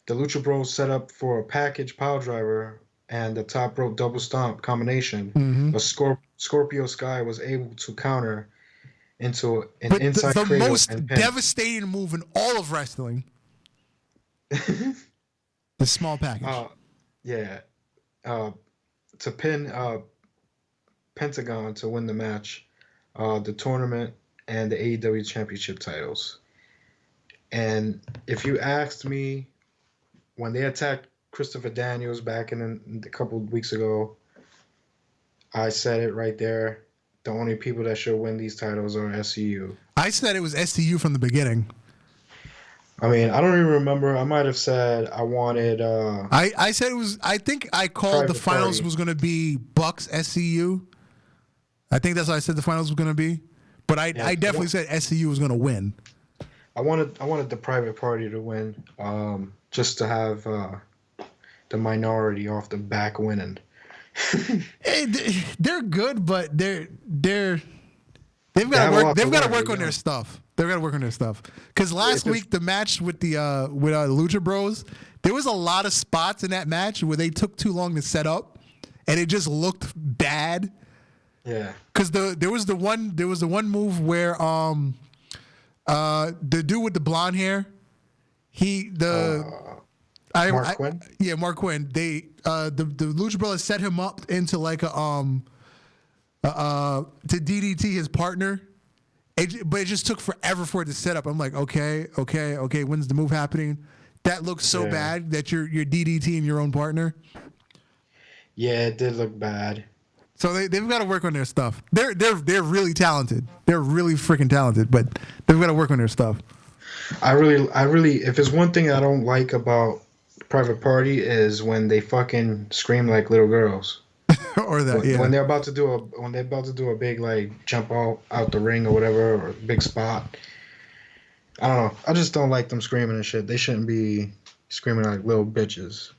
The Lucha Bros set up for a package pile driver and the top rope double stomp combination. Mm-hmm. But Scorpio Sky was able to counter into an But inside the cradle most and pin. devastating move in all of wrestling. The small package. To pin Pentagon to win the match, the tournament, and the AEW Championship titles. And if you asked me, when they attacked Christopher Daniels back in a couple of weeks ago, I said it right there. The only people that should win these titles are SCU. I said it was SCU from the beginning. I mean, I don't even remember. I might have said I wanted. I said it was. I think I called the finals was going to be Bucks SCU. I think that's what I said the finals was going to be. But I definitely said SCU was going to win. I wanted the Private Party to win. just to have the minority off the back winning. They're good, but they've got to have a work. lot They've to got to learn, work on yeah. their stuff. They've got to work on their stuff. Because last If it's- week the match with the Lucha Bros, there was a lot of spots in that match where they took too long to set up, and it just looked bad. Yeah. Because there was the one move where the dude with the blonde hair, Mark Quinn? Yeah, Mark Quinn. They the Lucha Brothers set him up into like a to DDT his partner. But it just took forever for it to set up. I'm like, okay. When's the move happening? That looks so Yeah. bad that you're DDTing your own partner. Yeah, it did look bad. So they've got to work on their stuff. They're really talented. They're really freaking talented, but they've got to work on their stuff. I really, if there's one thing I don't like about Private Party is when they fucking scream like little girls. Or that, yeah. When they're about to do a big like jump out the ring or whatever, or big spot. I don't know. I just don't like them screaming and shit. They shouldn't be screaming like little bitches.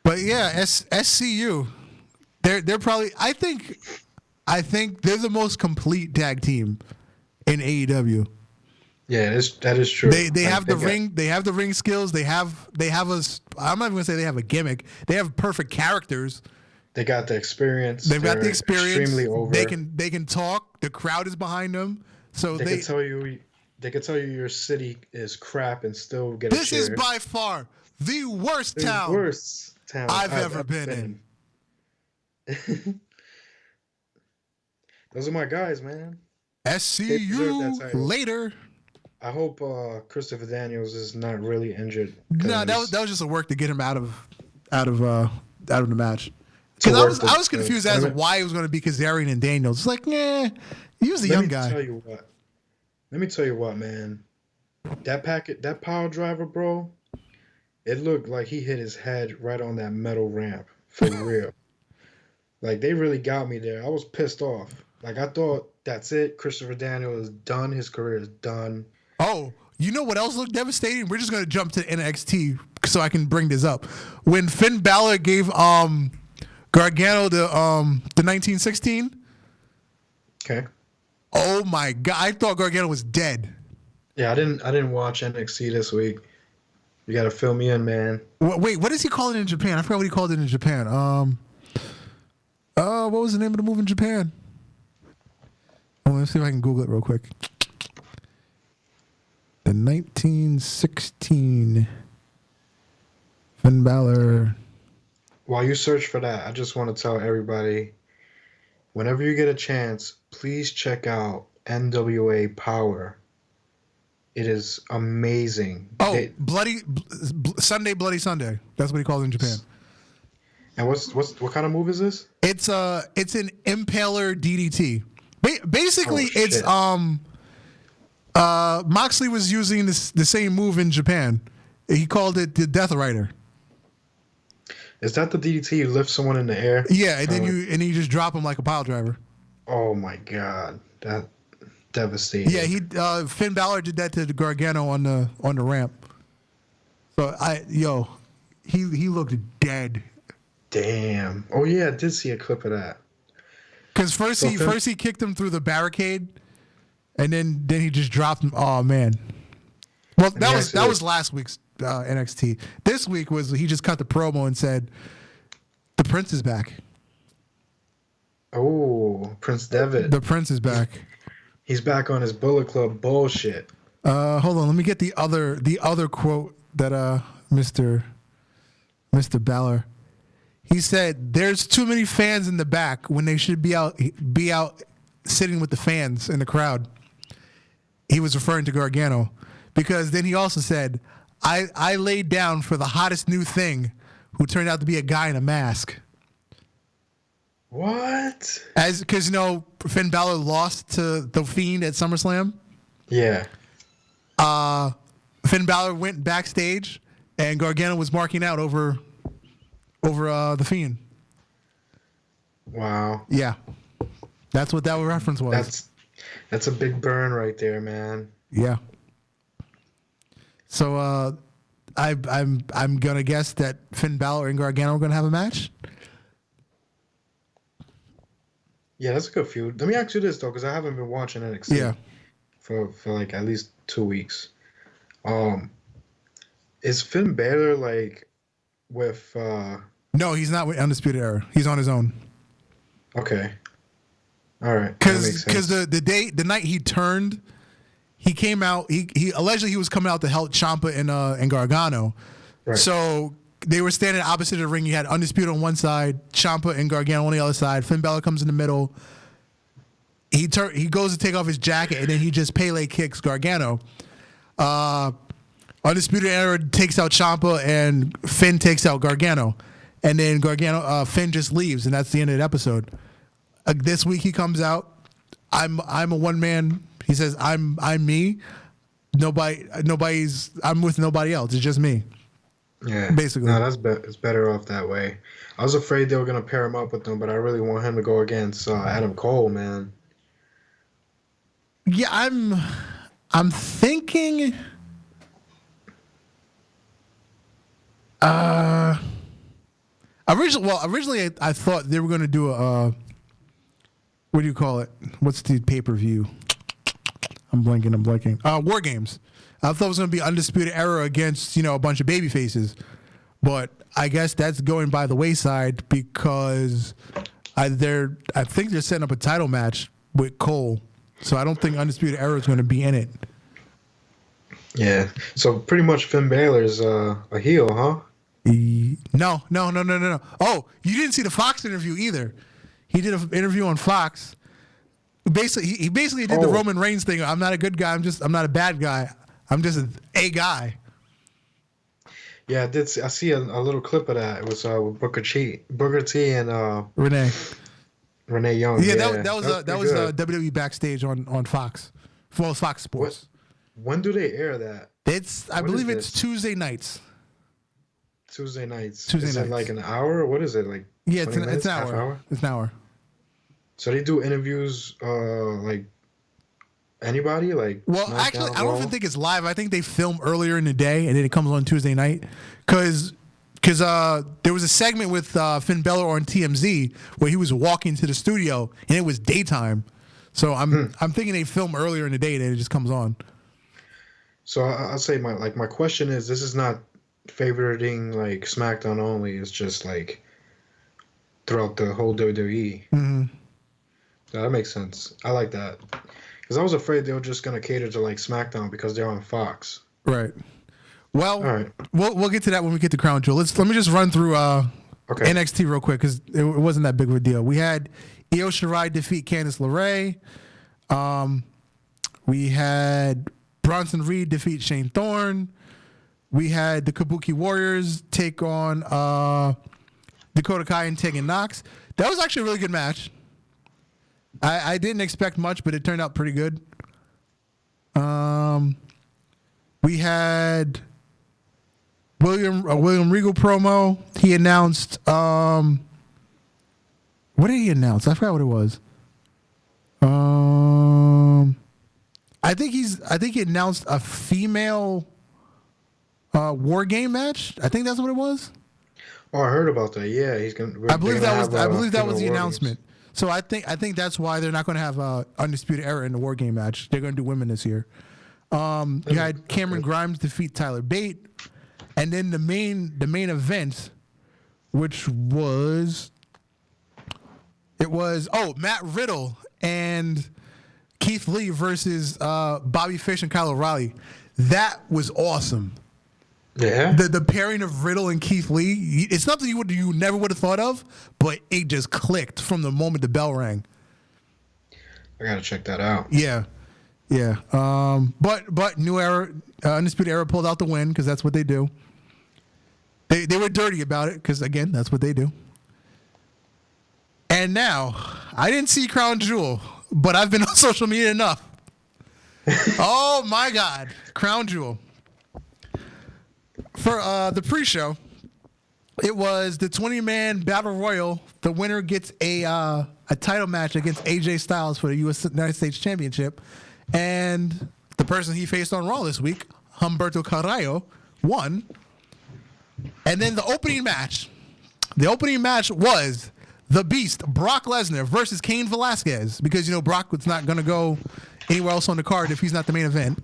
But yeah, SCU, they're probably. I think they're the most complete tag team in AEW. Yeah, that is true. They have the ring. They have the ring skills. They have a. I'm not even gonna say they have a gimmick. They have perfect characters. They got the experience. They've got the They're experience. Extremely over. They can talk. The crowd is behind them. So They can tell you your city is crap and still get a This is cheer. by far the worst The town worst town I've ever been in. Those are my guys, man. SCU deserve that title. later. I hope Christopher Daniels is not really injured. No, that 'cause was just a work to get him out of the match. To Because work I was confused as to why it was going to be Kazarian and Daniels. It's like, he was a young guy. Let me tell you what, man. That power driver, bro. It looked like he hit his head right on that metal ramp for real. Like they really got me there. I was pissed off. Like I thought that's it. Christopher Daniels is done. His career is done. Oh, you know what else looked devastating? We're just going to jump to NXT so I can bring this up. When Finn Balor gave Gargano the 1916. Okay. Oh my God! I thought Gargano was dead. Yeah, I didn't watch NXT this week. You got to fill me in, man. Wait, what does he call it in Japan? I forgot what he called it in Japan. What was the name of the move in Japan? Oh, let's see if I can Google it real quick. The 1916 Finn Balor. While you search for that, I just want to tell everybody, whenever you get a chance, please check out NWA Power. It is amazing. Oh, Sunday, Bloody Sunday. That's what he calls it in Japan. And what kind of move is this? It's an Impaler DDT. Basically, Oh, it's shit. Moxley was using the same move in Japan. He called it the Death Rider. Is that the DDT? You lift someone in the air? Yeah, and then you just drop him like a pile driver. Oh my god, that devastating. Yeah, Finn Balor did that to the Gargano on the ramp. So he looked dead. Damn. Oh yeah, I did see a clip of that. Because first he kicked him through the barricade, and then he just dropped him. Oh man. Well, that was last week's NXT. This week was he just cut the promo and said, "The Prince is back." Oh, Prince Devitt. The Prince is back. He's back on his Bullet Club bullshit. Hold on, let me get the other quote that Mr. Balor. He said, "There's too many fans in the back when they should be out sitting with the fans in the crowd." He was referring to Gargano, because then he also said, I laid down for the hottest new thing, who turned out to be a guy in a mask." What? Because Finn Balor lost to the Fiend at SummerSlam. Yeah. Finn Balor went backstage, and Gargano was marking out over the Fiend. Wow. Yeah, that's what that reference was. That's a big burn right there, man. Yeah. So I'm gonna guess that Finn Balor and Gargano are gonna have a match. Yeah, that's a good feud. Let me ask you this though, because I haven't been watching NXT Yeah. for like at least 2 weeks. Is Finn Balor like with? No, he's not with Undisputed Era. He's on his own. Okay. All right. Because the night he turned, he came out. He allegedly he was coming out to help Ciampa and Gargano. Right. So they were standing opposite of the ring. You had Undisputed on one side, Ciampa and Gargano on the other side. Finn Balor comes in the middle. He goes to take off his jacket, and then he just Pele kicks Gargano. Undisputed Era takes out Ciampa, and Finn takes out Gargano. And then Finn just leaves, and that's the end of the episode. This week he comes out. I'm a one man. He says I'm me. I'm with nobody else. It's just me. Yeah, basically. No, it's better off that way. I was afraid they were gonna pair him up with them, but I really want him to go against Adam Cole, man. Yeah, I'm thinking. Originally I thought they were gonna do a what do you call it? What's the pay-per-view? I'm blanking. War Games. I thought it was gonna be Undisputed Era against a bunch of baby faces, but I guess that's going by the wayside because I think they're setting up a title match with Cole, so I don't think Undisputed Era is going to be in it. Yeah. So pretty much Finn Balor's a heel, huh? No. Oh, you didn't see the Fox interview either. He did an interview on Fox. He basically did the Roman Reigns thing. I'm not a good guy. I'm not a bad guy. I'm just a guy. Yeah, I did. I see a little clip of that. It was with Booker T and Renee Young. Yeah, that was WWE backstage on Fox. Well, Fox Sports. When do they air that? I believe it's Tuesday nights. Tuesday nights. Tuesday is nights. it like an hour? What is it like? Yeah, it's an minutes, hour. Half hour. It's an hour. So they do interviews like anybody like. Well, SmackDown, actually, I don't Raw? even think it's live. I think they film earlier in the day and then it comes on Tuesday night. Because there was a segment with Finn Balor on TMZ where he was walking to the studio and it was daytime. So I'm thinking they film earlier in the day and then it just comes on. So I'll say my question is, this is not favoriting like SmackDown only. It's just like throughout the whole WWE. Mm-hmm. So that makes sense. I like that because I was afraid they were just gonna cater to like SmackDown because they're on Fox. Right. Well, all right. We'll get to that when we get to Crown Jewel. Let me just run through NXT real quick because it wasn't that big of a deal. We had Io Shirai defeat Candice LeRae. We had Bronson Reed defeat Shane Thorne. We had the Kabuki Warriors take on Dakota Kai and Tegan Nox. That was actually a really good match. I didn't expect much, but it turned out pretty good. We had William Regal promo. He announced what did he announce? I forgot what it was. I think he announced a female war game match. I think that's what it was. Oh, I heard about that. Yeah, he's gonna. I believe that was the announcement. So I think that's why they're not going to have Undisputed Era in the War Game match. They're going to do women this year. You had Cameron Grimes defeat Tyler Bate, and then the main event, which was Matt Riddle and Keith Lee versus Bobby Fish and Kyle O'Reilly. That was awesome. Yeah. The pairing of Riddle and Keith Lee, it's something you never would have thought of, but it just clicked from the moment the bell rang. I gotta check that out. Yeah. But New Era, Undisputed Era pulled out the win because that's what they do. They were dirty about it because again that's what they do. And now I didn't see Crown Jewel, but I've been on social media enough. Oh my God, Crown Jewel. For the pre-show, it was the 20-man battle royal. The winner gets a title match against AJ Styles for the United States Championship, and the person he faced on Raw this week, Humberto Carrillo, won And then the opening match was the Beast, Brock Lesnar versus Cain Velasquez, because Brock was not going to go anywhere else on the card if he's not the main event.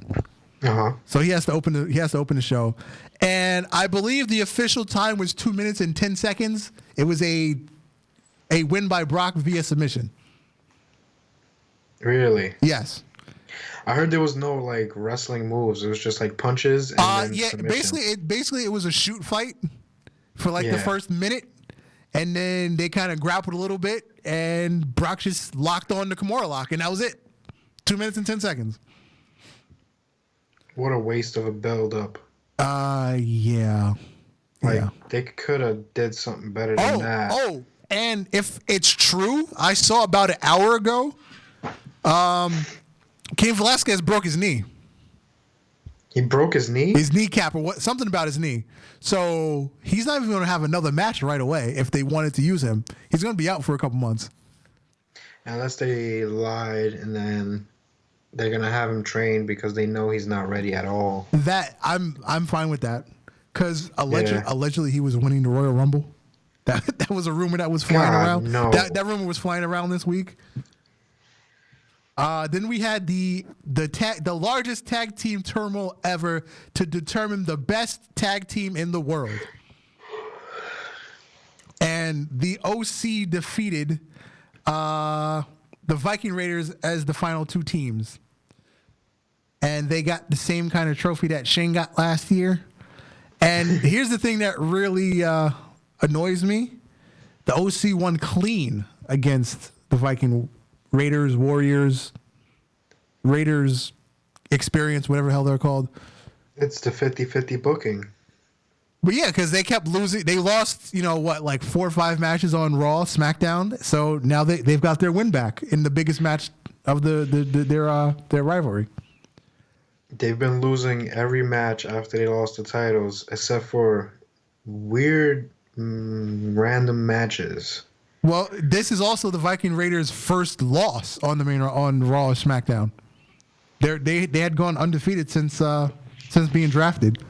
So he has to open the show. And I believe the official time was 2 minutes and 10 seconds. It was a win by Brock via submission. Really? Yes. I heard there was no like wrestling moves. It was just like punches and then submission. Basically it was a shoot fight for like the first minute, and then they kind of grappled a little bit, and Brock just locked on the Kimura lock, and that was it. 2 minutes and 10 seconds. What a waste of a build up. Yeah. They could have did something better than that. Oh, and if it's true, I saw about an hour ago, Cain Velasquez broke his knee. He broke his knee? His kneecap or something about his knee. So he's not even going to have another match right away if they wanted to use him. He's going to be out for a couple months. Unless they lied and then they're going to have him train because they know he's not ready at all. That I'm fine with that, because allegedly he was winning the Royal Rumble. That was a rumor that was flying around. No. That rumor was flying around this week. Then we had the largest tag team turmoil ever to determine the best tag team in the world. And the OC defeated the Viking Raiders as the final two teams. And they got the same kind of trophy that Shane got last year. And here's the thing that really annoys me. The OC won clean against the Viking Raiders, Warriors, Raiders Experience, whatever the hell they're called. It's the 50-50 booking. But yeah, because they kept losing. They lost, like 4 or 5 matches on Raw, SmackDown. So now they've got their win back in the biggest match of their rivalry. They've been losing every match after they lost the titles, except for weird, random matches. Well, this is also the Viking Raiders' first loss on Raw or SmackDown. They had gone undefeated since being drafted.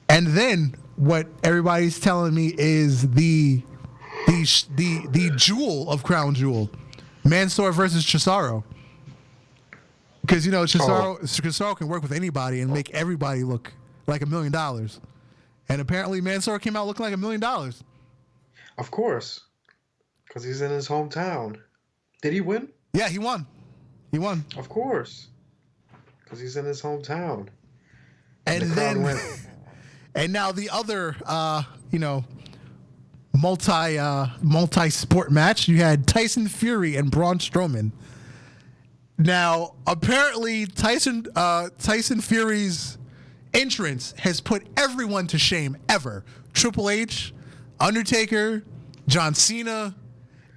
And then what everybody's telling me is the jewel of Crown Jewel, Mansoor versus Cesaro. Because Cesaro can work with anybody and make everybody look like $1 million. And apparently Mansoor came out looking like $1 million. Of course. Because he's in his hometown. Did he win? Yeah, he won. Of course. Because he's in his hometown. And then, and now the other, multi-sport match, you had Tyson Fury and Braun Strowman. Now, apparently, Tyson Fury's entrance has put everyone to shame ever. Triple H, Undertaker, John Cena,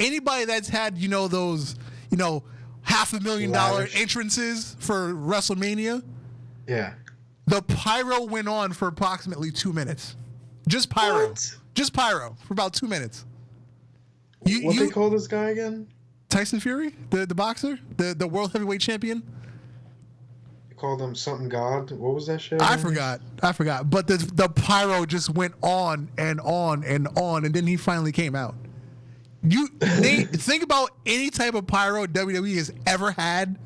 anybody that's had, those, $500,000 entrances for WrestleMania. Yeah. The pyro went on for approximately 2 minutes. Just pyro. What? Just pyro for about 2 minutes. What they call this guy again? Tyson Fury, the boxer, the world heavyweight champion. You called him something God. What was that shit? I forgot. But the pyro just went on and on and on, and then he finally came out. Think about any type of pyro WWE has ever had.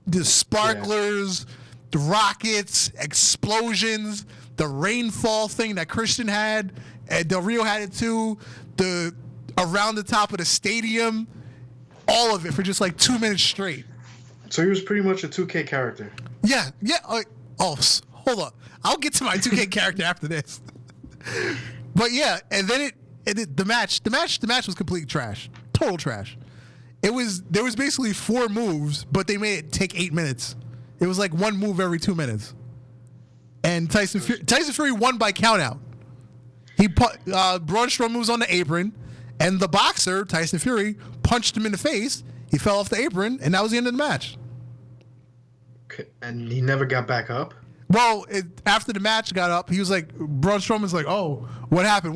The sparklers, the rockets, explosions, the rainfall thing that Christian had, and Del Rio had it too. The around the top of the stadium. All of it for just like 2 minutes straight. So he was pretty much a 2K character. Yeah. Hold up. I'll get to my 2K character after this. But yeah, and then the match was complete trash. Total trash. There was basically 4 moves, but they made it take 8 minutes. It was like 1 move every 2 minutes. And Tyson Fury won by countout. Braun Strowman was on the apron. And the boxer, Tyson Fury, punched him in the face. He fell off the apron, and that was the end of the match. Okay. And he never got back up? Well, after the match got up, he was like, Braun Strowman's like, oh, what happened?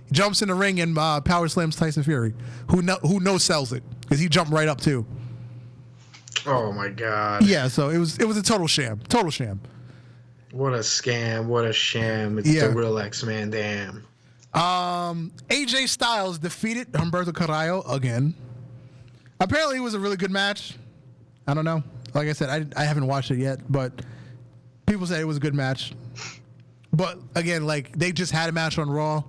He jumps in the ring and power slams Tyson Fury, who no-sells it, because he jumped right up too. Oh, my God. Yeah, so it was a total sham. What a scam! What a sham! It's Yeah. the real X-Man. Damn. AJ Styles defeated Humberto Carrillo again. Apparently, it was a really good match. I don't know. Like I said, I haven't watched it yet, but people said it was a good match. But again, like they just had a match on Raw.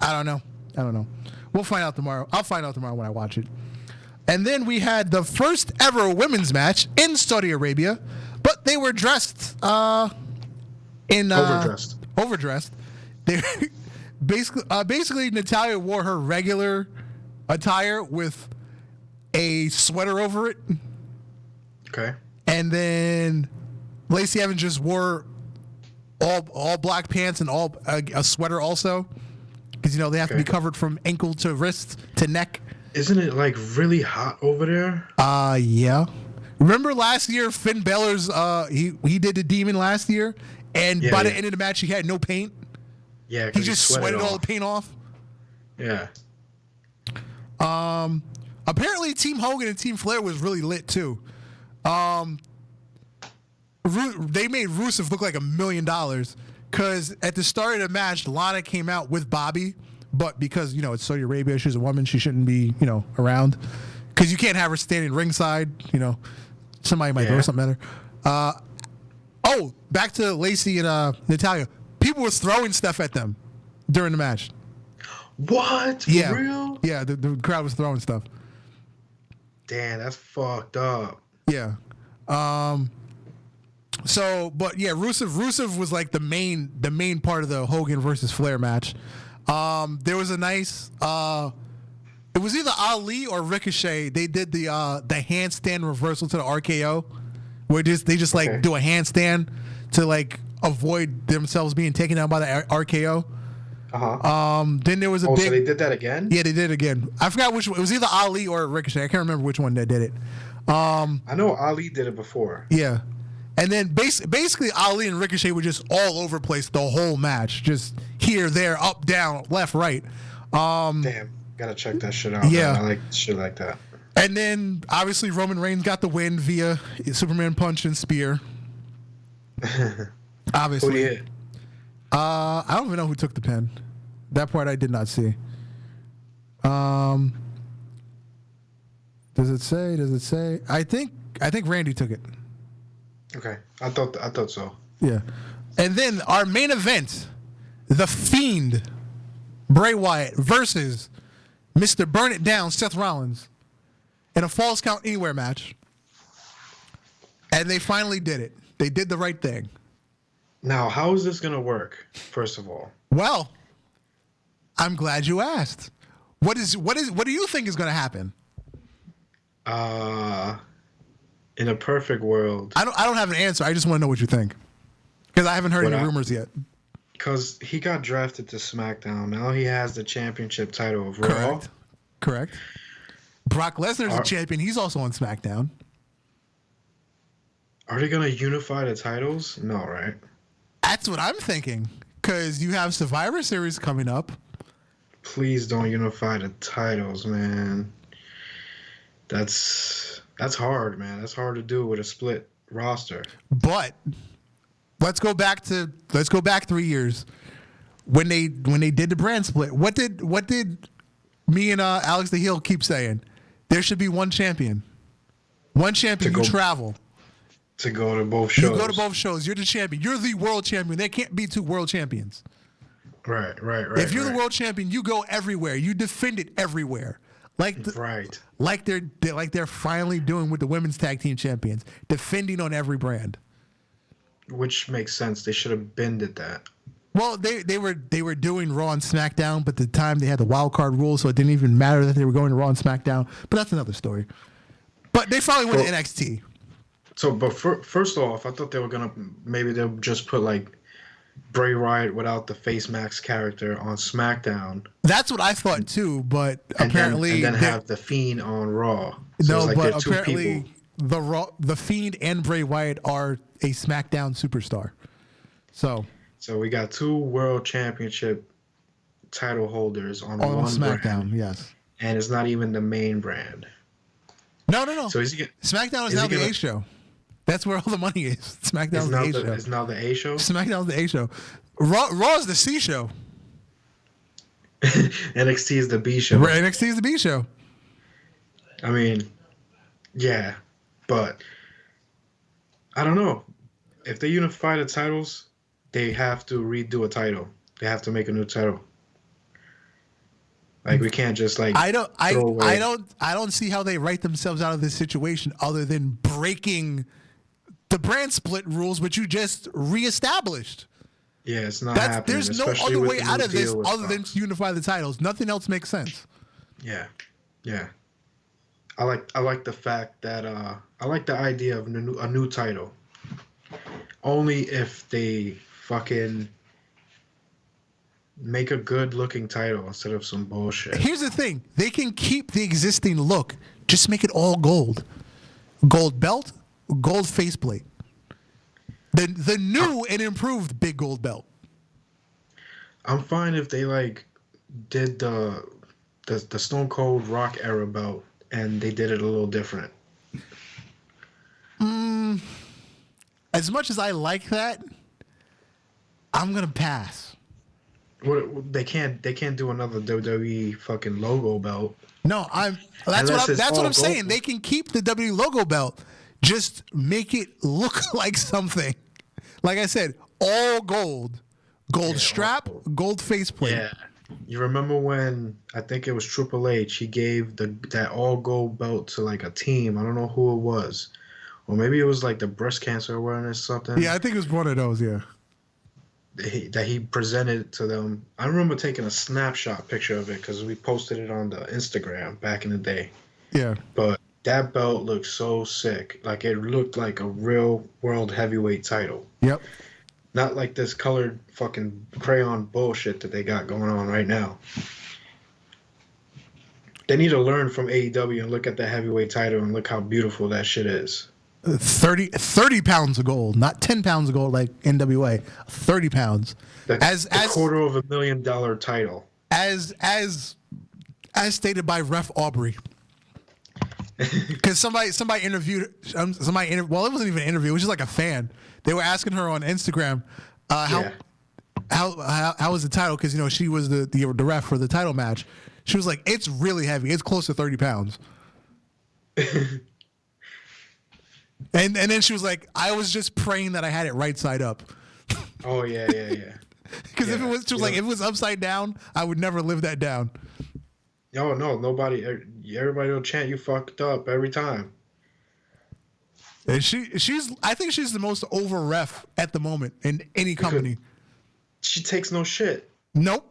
I don't know. We'll find out tomorrow. I'll find out tomorrow when I watch it. And then we had the first ever women's match in Saudi Arabia, but they were dressed overdressed. They basically Natalya wore her regular attire with a sweater over it. Okay. And then Lacey Evans just wore all black pants and all a sweater also, because they have to be covered from ankle to wrist to neck. Isn't it like really hot over there? Yeah. Remember last year Finn Balor's he did the demon last year, and by the end of the match he had no paint. Yeah, he just sweated all the paint off. Yeah. Apparently Team Hogan and Team Flair was really lit too. They made Rusev look like $1 million because at the start of the match, Lana came out with Bobby, but because it's Saudi Arabia, she's a woman, she shouldn't be around because you can't have her standing ringside. Somebody might throw something at her. Back to Lacey and Natalya. People were throwing stuff at them during the match. What? For real? Yeah, the crowd was throwing stuff. Damn, that's fucked up. Yeah. Rusev was like the main part of the Hogan versus Flair match. There was a nice it was either Ali or Ricochet. They did the handstand reversal to the RKO, where they just like do a handstand to like avoid themselves being taken down by the RKO. Then there was a big. So they did that again? Yeah, they did it again. I forgot which one. It was either Ali or Ricochet. I can't remember which one that did it. I know Ali did it before. Yeah. And then basically Ali and Ricochet were just all over the place the whole match. Just here, there, up, down, left, right. Damn. Gotta check that shit out. Yeah. Man. I like shit like that. And then obviously Roman Reigns got the win via Superman punch and spear. Obviously. Who did he hit? I don't even know who took the pin. That part I did not see. Does it say? I think Randy took it. Okay. I thought so. Yeah. And then our main event, The Fiend, Bray Wyatt versus Mr. Burn It Down, Seth Rollins, in a Falls Count Anywhere match. And they finally did it. They did the right thing. Now, how is this going to work, first of all? Well, I'm glad you asked. What do you think is going to happen? In a perfect world. I don't have an answer. I just want to know what you think. Because I haven't heard any rumors yet. Because he got drafted to SmackDown. Now he has the championship title of Raw. Correct. Brock Lesnar's a champion. He's also on SmackDown. Are they going to unify the titles? No, right? That's what I'm thinking. Because you have Survivor Series coming up. Please don't unify the titles, man. That's hard, man. That's hard to do with a split roster. But let's go back 3 years when they did the brand split. What did me and Alex the Heel keep saying? There should be one champion. One champion. You travel to go to both shows. You go to both shows. You're the champion. You're the world champion. There can't be two world champions. Right. If you're the world champion, you go everywhere. You defend it everywhere. Like they're finally doing with the women's tag team champions, defending on every brand. Which makes sense. They should have bended that. Well, they were doing Raw and SmackDown, but at the time they had the wild card rule, so it didn't even matter that they were going to Raw and SmackDown. But that's another story. But they finally went to NXT. So, but first off, I thought they were maybe they'll just put like Bray Wyatt without the face mask character on SmackDown. That's what I thought too, but apparently then have the Fiend on Raw. So but apparently the Fiend and Bray Wyatt are a SmackDown superstar. So we got two world championship title holders on one SmackDown, brand, yes. And it's not even the main brand. No. So SmackDown is now the A show. That's where all the money is. SmackDown's the A show. It's now the A show. SmackDown's the A show. Raw is the C show. NXT is the B show. Right, NXT is the B show. I mean, yeah, but I don't know. If they unify the titles, they have to redo a title. They have to make a new title. Like, we can't just like. I don't see how they write themselves out of this situation other than breaking the brand split rules, which you just reestablished. Yeah, it's not happening. There's no especially other with way the out new of this deal with other than Fox. to unify the titles. Nothing else makes sense. Yeah, yeah. I like the fact that I like the idea of a new title. Only if they fucking make a good looking title instead of some bullshit. Here's the thing. They can keep the existing look. Just make it all gold. Gold belt, gold faceplate. The new and improved big gold belt. I'm fine if they like did the Stone Cold Rock era belt and they did it a little different. As much as I like that, I'm gonna pass. What they can't do another WWE fucking logo belt. No, that's Unless it's what all I'm saying. gold. They can keep the WWE logo belt, just make it look like something. Like I said, all gold, gold strap, gold faceplate. Yeah. You remember when I think it was Triple H? He gave that all gold belt to like a team. I don't know who it was, or maybe it was like the breast cancer awareness something. Yeah, I think it was one of those. Yeah. That he presented to them. I remember taking a snapshot picture of it because we posted it on the Instagram back in the day. Yeah. But that belt looked so sick. Like, it looked like a real world heavyweight title. Yep. Not like this colored fucking crayon bullshit that they got going on right now. They need to learn from AEW and look at the heavyweight title and look how beautiful that shit is. 30 pounds of gold, not 10 pounds of gold like NWA. 30 pounds. That's a $250,000 title. As stated by Ref Aubrey. Because somebody interviewed well, it wasn't even an interview, it was just like a fan. They were asking her on Instagram how was the title, because she was the ref for the title match. She was like, it's really heavy, it's close to 30 pounds. And then she was like, I was just praying that I had it right side up. Oh yeah. Because if it was upside down, I would never live that down. Oh no, everybody will chant you fucked up every time. And I think she's the most over ref at the moment in any company. She takes no shit. Nope.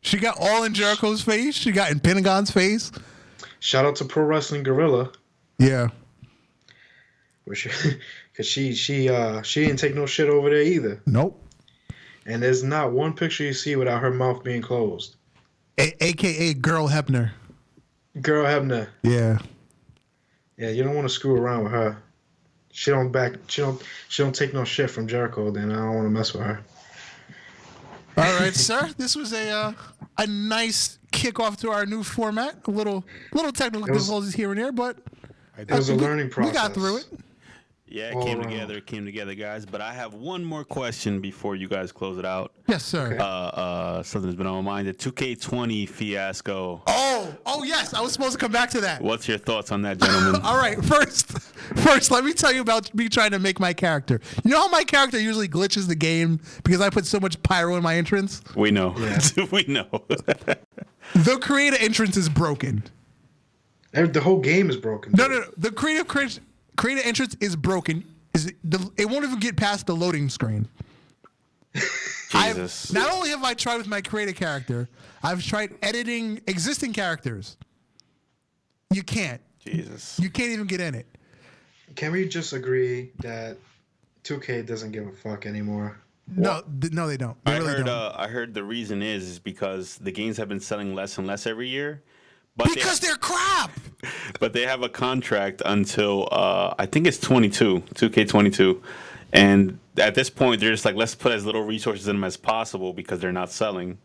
She got all in Jericho's face. She got in Pentagon's face. Shout out to Pro Wrestling Gorilla. Yeah. Because she didn't take no shit over there either. Nope. And there's not one picture you see without her mouth being closed. AKA Girl Hebner. Girl Hebner. Yeah. Yeah, you don't want to screw around with her. She don't take no shit from Jericho, then I don't want to mess with her. All right, sir. This was a nice kickoff to our new format. A little technical difficulties here and there, but it was a learning process. We got through it. Yeah, it came together, guys. But I have one more question before you guys close it out. Yes, sir. Okay. Something's been on my mind. The 2K20 fiasco. Oh yes, I was supposed to come back to that. What's your thoughts on that, gentlemen? All right, first, let me tell you about me trying to make my character. You know how my character usually glitches the game because I put so much pyro in my entrance? We know. Yeah. We know. The creative entrance is broken. The whole game is broken. No. The creative entrance is broken. It won't even get past the loading screen. Jesus. Not only have I tried with my creative character, I've tried editing existing characters. You can't. Jesus. You can't even get in it. Can we just agree that 2K doesn't give a fuck anymore? No, they don't. They really don't. I heard the reason is because the games have been selling less and less every year. Because they're crap. But they have a contract until I think it's 2K22, and at this point they're just like, let's put as little resources in them as possible because they're not selling.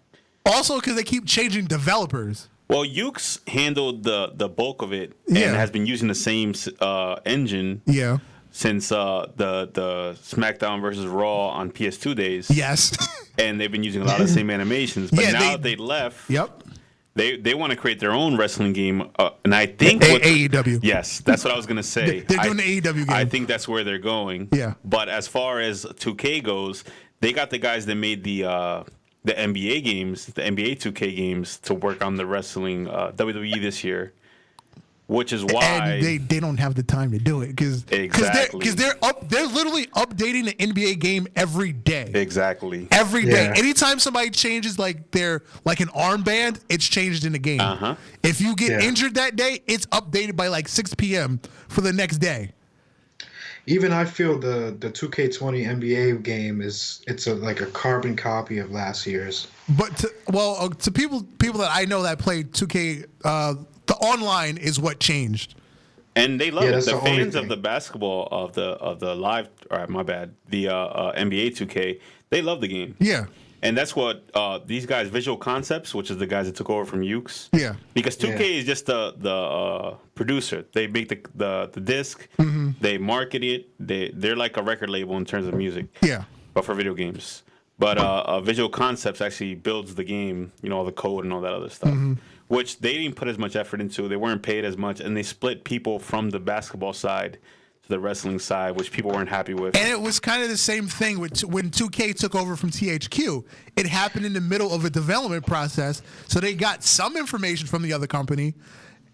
Also, because they keep changing developers. Well, Yuke's handled the bulk of it and has been using the same engine. Yeah. since the SmackDown versus Raw on PS2 days. Yes. And they've been using a lot of the same animations. But Yeah, now they- that they left, Yep. they want to create their own wrestling game. And I think AEW. Yes, that's what I was gonna say. They're doing the AEW game. I think that's where they're going. Yeah. But as far as 2K goes, they got the guys that made the NBA games, the NBA 2K games, to work on the wrestling WWE this year. Which is why And they don't have the time to do it because Exactly. they're literally updating the NBA game every day. exactly. Every day. Yeah. Anytime somebody changes like their like an armband, it's changed in the game. Uh-huh. If you get Yeah. injured that day, it's updated by like 6 p.m. for the next day. Even I feel the 2K20 NBA game it's like a carbon copy of last year's. But to people that I know that play 2K, the online is what changed. And they love Yeah, it. that's The the only fans of thing. the basketball of the live. All right, my bad. The NBA 2K. They love the game. Yeah. And that's what these guys, Visual Concepts, which is the guys that took over from Ukes. Yeah. Because 2K Yeah. is just the producer. They make the disc. They market it. They're like a record label in terms of music. Yeah. But for video games. But Visual Concepts actually builds the game. You know, all the code and all that other stuff. Which they didn't put as much effort into. They weren't paid as much, and they split people from the basketball side to the wrestling side, which people weren't happy with. And it was kind of the same thing with when 2K took over from THQ. It happened in the middle of a development process, so they got some information from the other company,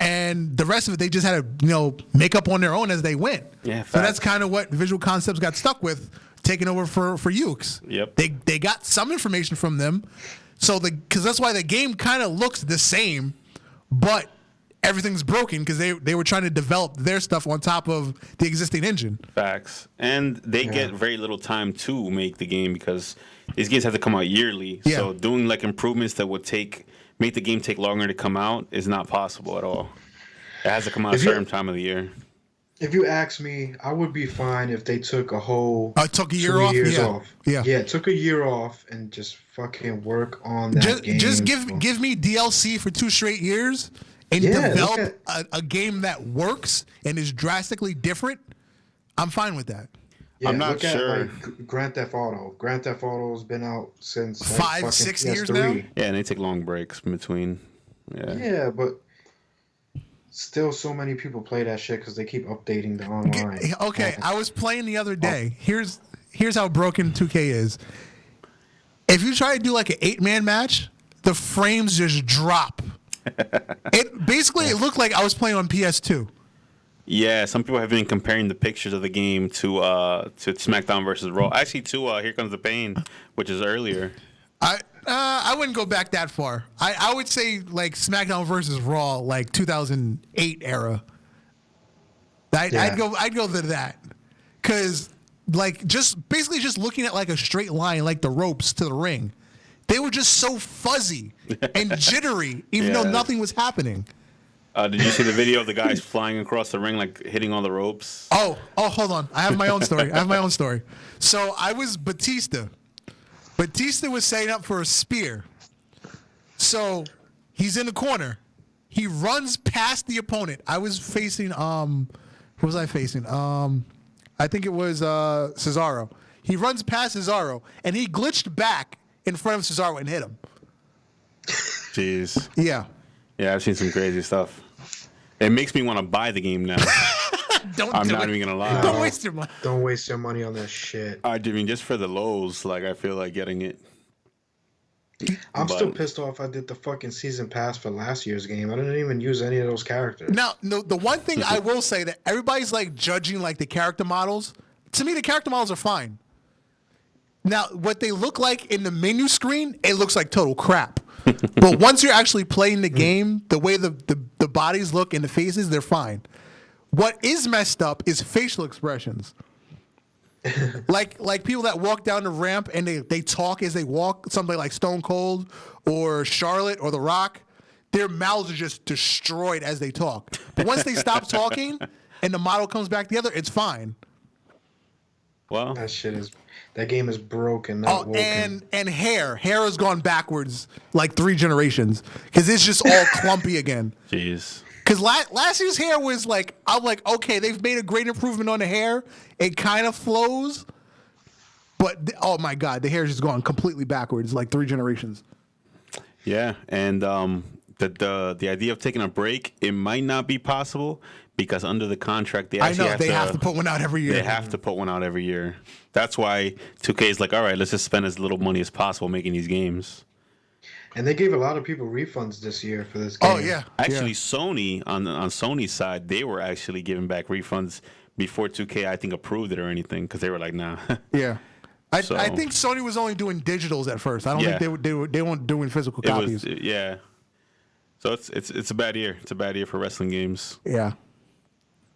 and the rest of it they just had to make up on their own as they went. Yeah, so that's facts. kind of what Visual Concepts got stuck with, taking over for Ukes. Yep. They got some information from them, so because that's why the game kind of looks the same, but everything's broken because they were trying to develop their stuff on top of the existing engine. Facts. And they get very little time to make the game because these games have to come out yearly. Yeah. So doing like improvements that would make the game take longer to come out is not possible at all. It has to come out a If you- certain time of the year. If you ask me, I would be fine if they took a whole Took a year 2 off? years Yeah. off. Yeah. Yeah, took a year off and just fucking work on that game. Just give me DLC for 2 straight years and Yeah, develop look a game that works and is drastically different. I'm fine with that. Yeah, I'm not look at, sure. like, Grand Theft Auto. Grand Theft Auto's been out since like, 5, fucking 6 years PS3. now? Yeah, and they take long breaks in between. Yeah. Yeah, but still, so many people play that shit because they keep updating the online. Okay, I was playing the other day. Here's how broken 2K is. If you try to do like an 8-man match, the frames just drop. It looked like I was playing on PS2. Yeah, some people have been comparing the pictures of the game to SmackDown versus Raw. Actually, to Here Comes the Pain, which is earlier. I wouldn't go back that far. I would say like SmackDown versus Raw, like 2008 era. I'd go to that, because like basically just looking at like a straight line, like the ropes to the ring, they were just so fuzzy and jittery, even though Yeah. nothing was happening. Did you see the video of the guys flying across the ring, like hitting all the ropes? Oh, hold on. I have my own story. So I was Batista. Batista was setting up for a spear. So he's in the corner. He runs past the opponent. I was facing who was I facing? I think it was Cesaro. He runs past Cesaro and he glitched back in front of Cesaro and hit him. Jeez. Yeah. Yeah, I've seen some crazy stuff. It makes me want to buy the game now. Don't I'm do not it. even gonna lie. Don't waste your money. Don't waste your money on that shit. I mean, just for the lows, like I feel like getting it. I'm still But- pissed off I did the fucking season pass for last year's game. I didn't even use any of those characters. Now, no, the one thing I will say that everybody's like judging like the character models. To me, the character models are fine. Now, what they look like in the menu screen, it looks like total crap. But once you're actually playing the game, the way the bodies look and the faces, they're fine. What is messed up is facial expressions. like people that walk down the ramp and they talk as they walk, somebody like Stone Cold or Charlotte or The Rock, their mouths are just destroyed as they talk. But once they stop talking and the model comes back together, it's fine. Well, That game is broken, not Oh, woken. and hair has gone backwards like 3 generations because it's just all clumpy again. jeez. Because last year's hair was like, I'm like, okay, they've made a great improvement on the hair. It kind of flows, but oh my god, the hair is just gone completely backwards, like 3 generations. Yeah, and the idea of taking a break, it might not be possible because under the contract they actually have to put one out every year. They have to put one out every year. That's why 2K is like, all right, let's just spend as little money as possible making these games. And they gave a lot of people refunds this year for this game. Oh yeah, Actually, Sony on Sony's side, they were actually giving back refunds before 2K I think approved it or anything because they were like, nah. Yeah. I So- think Sony was only doing digitals at first. I don't Yeah. think they weren't doing physical copies. Yeah. So it's a bad year. It's a bad year for wrestling games. Yeah.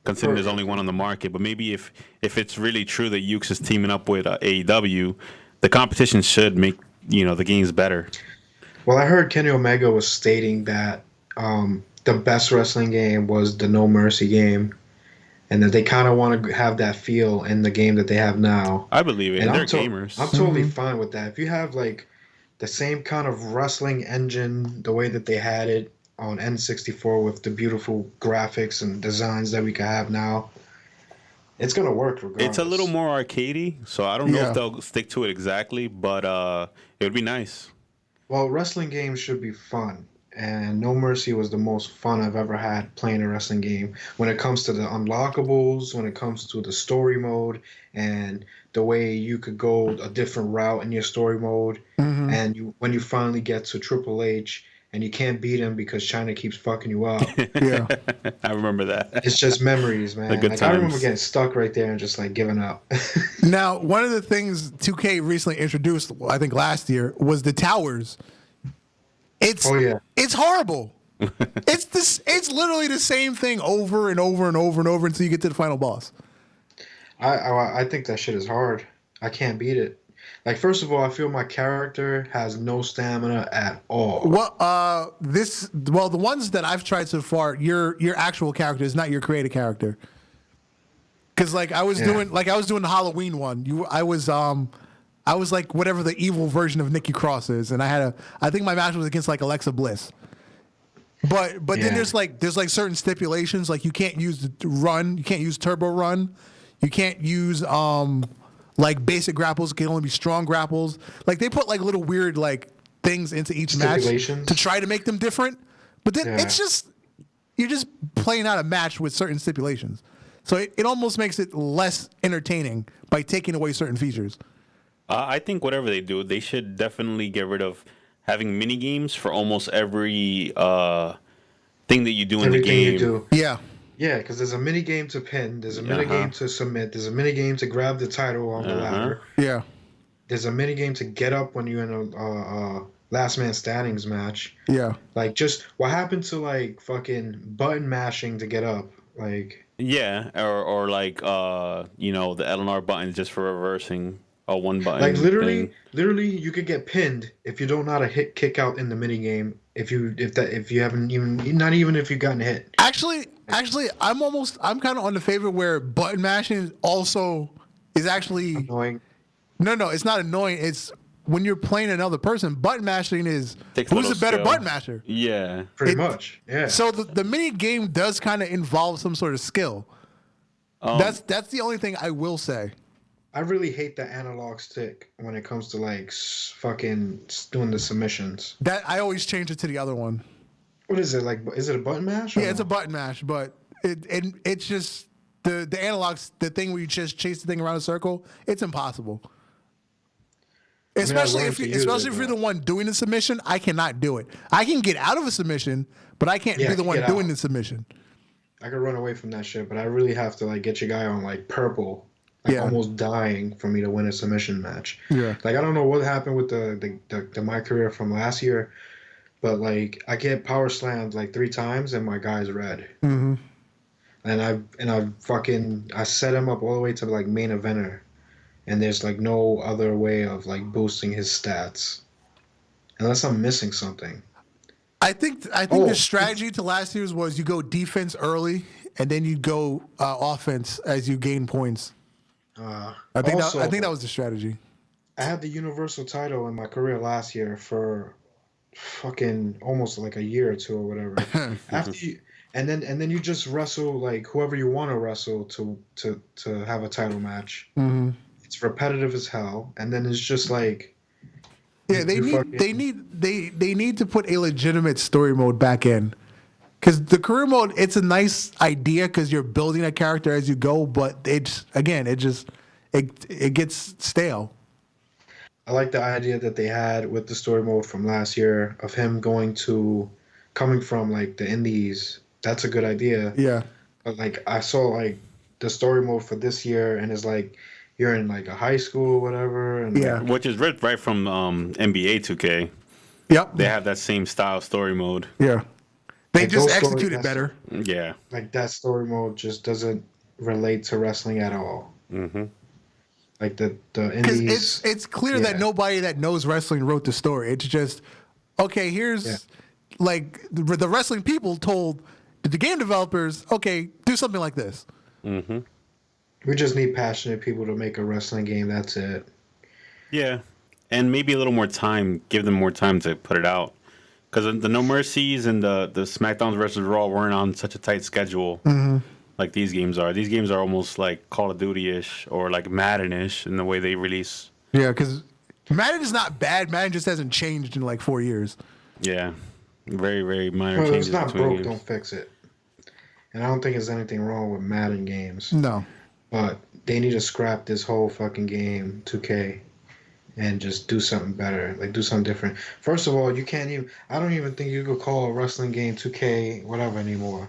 Considering there's only one on the market, but maybe if it's really true that Ukes is teaming up with AEW, the competition should make the games better. Well, I heard Kenny Omega was stating that the best wrestling game was the No Mercy game, and that they kind of want to have that feel in the game that they have now. I believe it. And They're I'm gamers. I'm totally fine with that. If you have like the same kind of wrestling engine, the way that they had it on N64 with the beautiful graphics and designs that we can have now, it's gonna work regardless. It's a little more arcadey, so I don't know Yeah. if they'll stick to it exactly, but it would be nice. Well, wrestling games should be fun, and No Mercy was the most fun I've ever had playing a wrestling game. When it comes to the unlockables, when it comes to the story mode, and the way you could go a different route in your story mode, and when you finally get to Triple H and you can't beat him because China keeps fucking you up, Yeah. I remember that. it's just memories, man. The good I remember times. getting stuck right there and just like giving up. Now, one of the things 2K recently introduced, I think last year, was the towers. It's Oh, yeah. It's horrible. It's literally the same thing over and over and over and over until you get to the final boss. I think that shit is hard. I can't beat it. Like, first of all, I feel my character has no stamina at all. Well, the ones that I've tried so far, your actual character is not your created character. Because I was doing the Halloween one. I was like whatever the evil version of Nikki Cross is, and I think my match was against like Alexa Bliss. But Yeah. then there's certain stipulations, like you can't use the run, you can't use turbo run, you can't use like basic grapples, it can only be strong grapples. Like they put like little weird like things into each match Stipulations? to try to make them different. But then Yeah. it's just you're just playing out a match with certain stipulations. So it almost makes it less entertaining by taking away certain features. I think whatever they do, they should definitely get rid of having mini games for almost every thing that you do in the Everything game. you do. Yeah. Yeah, because there's a mini game to pin, there's a mini game to submit, there's a mini game to grab the title on the ladder, Yeah. there's a mini game to get up when you're in a last man standings match. Yeah. Like, just what happened to like fucking button mashing to get up? Like, Yeah, or like the LNR button just for reversing a one button. like thing. literally, you could get pinned if you don't know how to hit kick out in the mini game. If you haven't even not even if you've gotten hit. Actually, I'm kind of on the favorite where button mashing also is actually Annoying. no, it's not annoying. It's when you're playing another person. Button mashing is Takes a who's little the better skill. button masher. Yeah. Pretty much, yeah. So the mini game does kind of involve some sort of skill. That's the only thing I will say. I really hate the analog stick when it comes to like fucking doing the submissions. That I always change it to the other one. What is it like? Is it a button mash? or Yeah, it's a no? button mash, but it's just the analogs, the thing where you just chase the thing around a circle. It's impossible. Especially learned if to use it, you're the but- one doing the submission, I cannot do it. I can get out of a submission, but I can't Yeah, be the one get doing out. the submission. I could run away from that shit, but I really have to like get your guy on like purple, like Yeah. almost dying for me to win a submission match. Yeah. Like I don't know what happened with the my career from last year, but like I get power slammed like 3 times and my guy's red. Mm-hmm. And I set him up all the way to like main eventer, and there's like no other way of like boosting his stats, unless I'm missing something. I think Oh. the strategy to last year's was you go defense early and then you go offense as you gain points. I think that was the strategy. I had the universal title in my career last year for fucking almost like a year or two or whatever. and then you just wrestle like whoever you want to wrestle to have a title match. Mm-hmm. It's repetitive as hell, and then it's just like Yeah, they need to put a legitimate story mode back in. Because the career mode, it's a nice idea because you're building a character as you go, but it gets stale. I like the idea that they had with the story mode from last year of him coming from like the indies. That's a good idea. Yeah. But like I saw like the story mode for this year, and it's like you're in like a high school or whatever. And Yeah. Which is ripped right from NBA 2K. Yep. They have that same style story mode. Yeah. They Like just those story- executed that's- better. Yeah. like that story mode just doesn't relate to wrestling at all. Mm-hmm. Like the Because indies. it's clear that Yeah. nobody that knows wrestling wrote the story. It's just, okay, here's like the wrestling people told the game developers, okay, do something like this. Mm-hmm. We just need passionate people to make a wrestling game. That's it. Yeah. And maybe a little more time. Give them more time to put it out. Because the No Mercies and the SmackDowns versus Raw weren't on such a tight schedule like these games are. These games are almost like Call of Duty-ish or like Madden-ish in the way they release. Yeah, because Madden is not bad. Madden just hasn't changed in like 4 years. Yeah. Very, very minor Well, if changes it's not between broke, games. don't fix it. And I don't think there's anything wrong with Madden games. No. But they need to scrap this whole fucking game, 2K, and just do something better. Like, do something different. First of all, you can't even... I don't even think you could call a wrestling game 2K whatever anymore.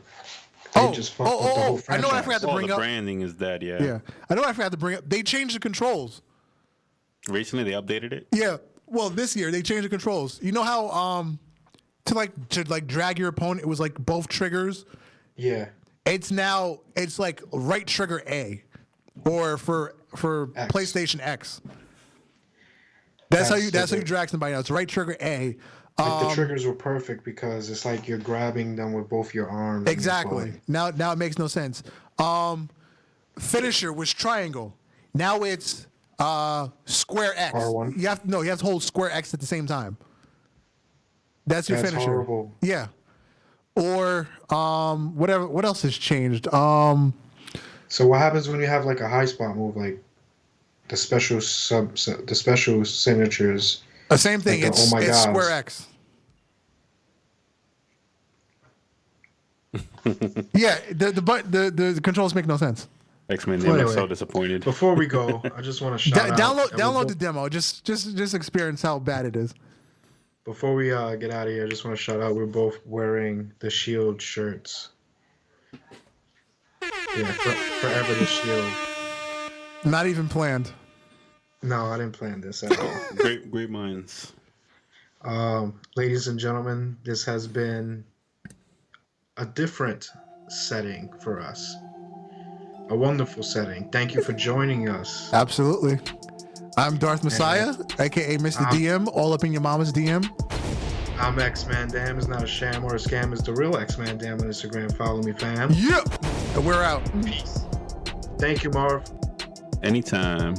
They just fucked with the whole I franchise. know what I forgot to bring the up. branding is dead, yeah. Yeah. I know what I forgot to bring up. They changed the controls. Recently, they updated it. Yeah. Well, this year, they changed the controls. You know how to drag your opponent, it was like both triggers? Yeah. It's like right trigger A, or for X. PlayStation X. That's how you stupid. drag somebody now. It's right trigger A. Like, the triggers were perfect because it's like you're grabbing them with both your arms. and your Exactly. body. Now it makes no sense. Finisher was triangle. Now it's square X. R1? You have to hold square X at the same time. That's your That's finisher. horrible. Yeah. Or whatever. What else has changed? So what happens when you have like a high spot move, like the special signatures? The same thing. Like the It's oh my it's gosh. square X. Yeah, the controls make no sense. X-Men Well, I'm anyway. so disappointed. Before we go, I just want to shout out. Download the demo. Just experience how bad it is. Before we get out of here, I just want to shout out. We're both wearing the Shield shirts. Yeah, forever the Shield. Not even planned. No, I didn't plan this at all. Great minds. Ladies and gentlemen, this has been a different setting for us. A wonderful setting. Thank you for joining us. Absolutely. I'm Darth Messiah, aka Mr. DM, all up in your mama's DM. I'm X-Man Damn. It's not a sham or a scam. It's the real X-Man Damn on Instagram. Follow me, fam. Yep. And we're out. Peace. Thank you, Marv. Anytime.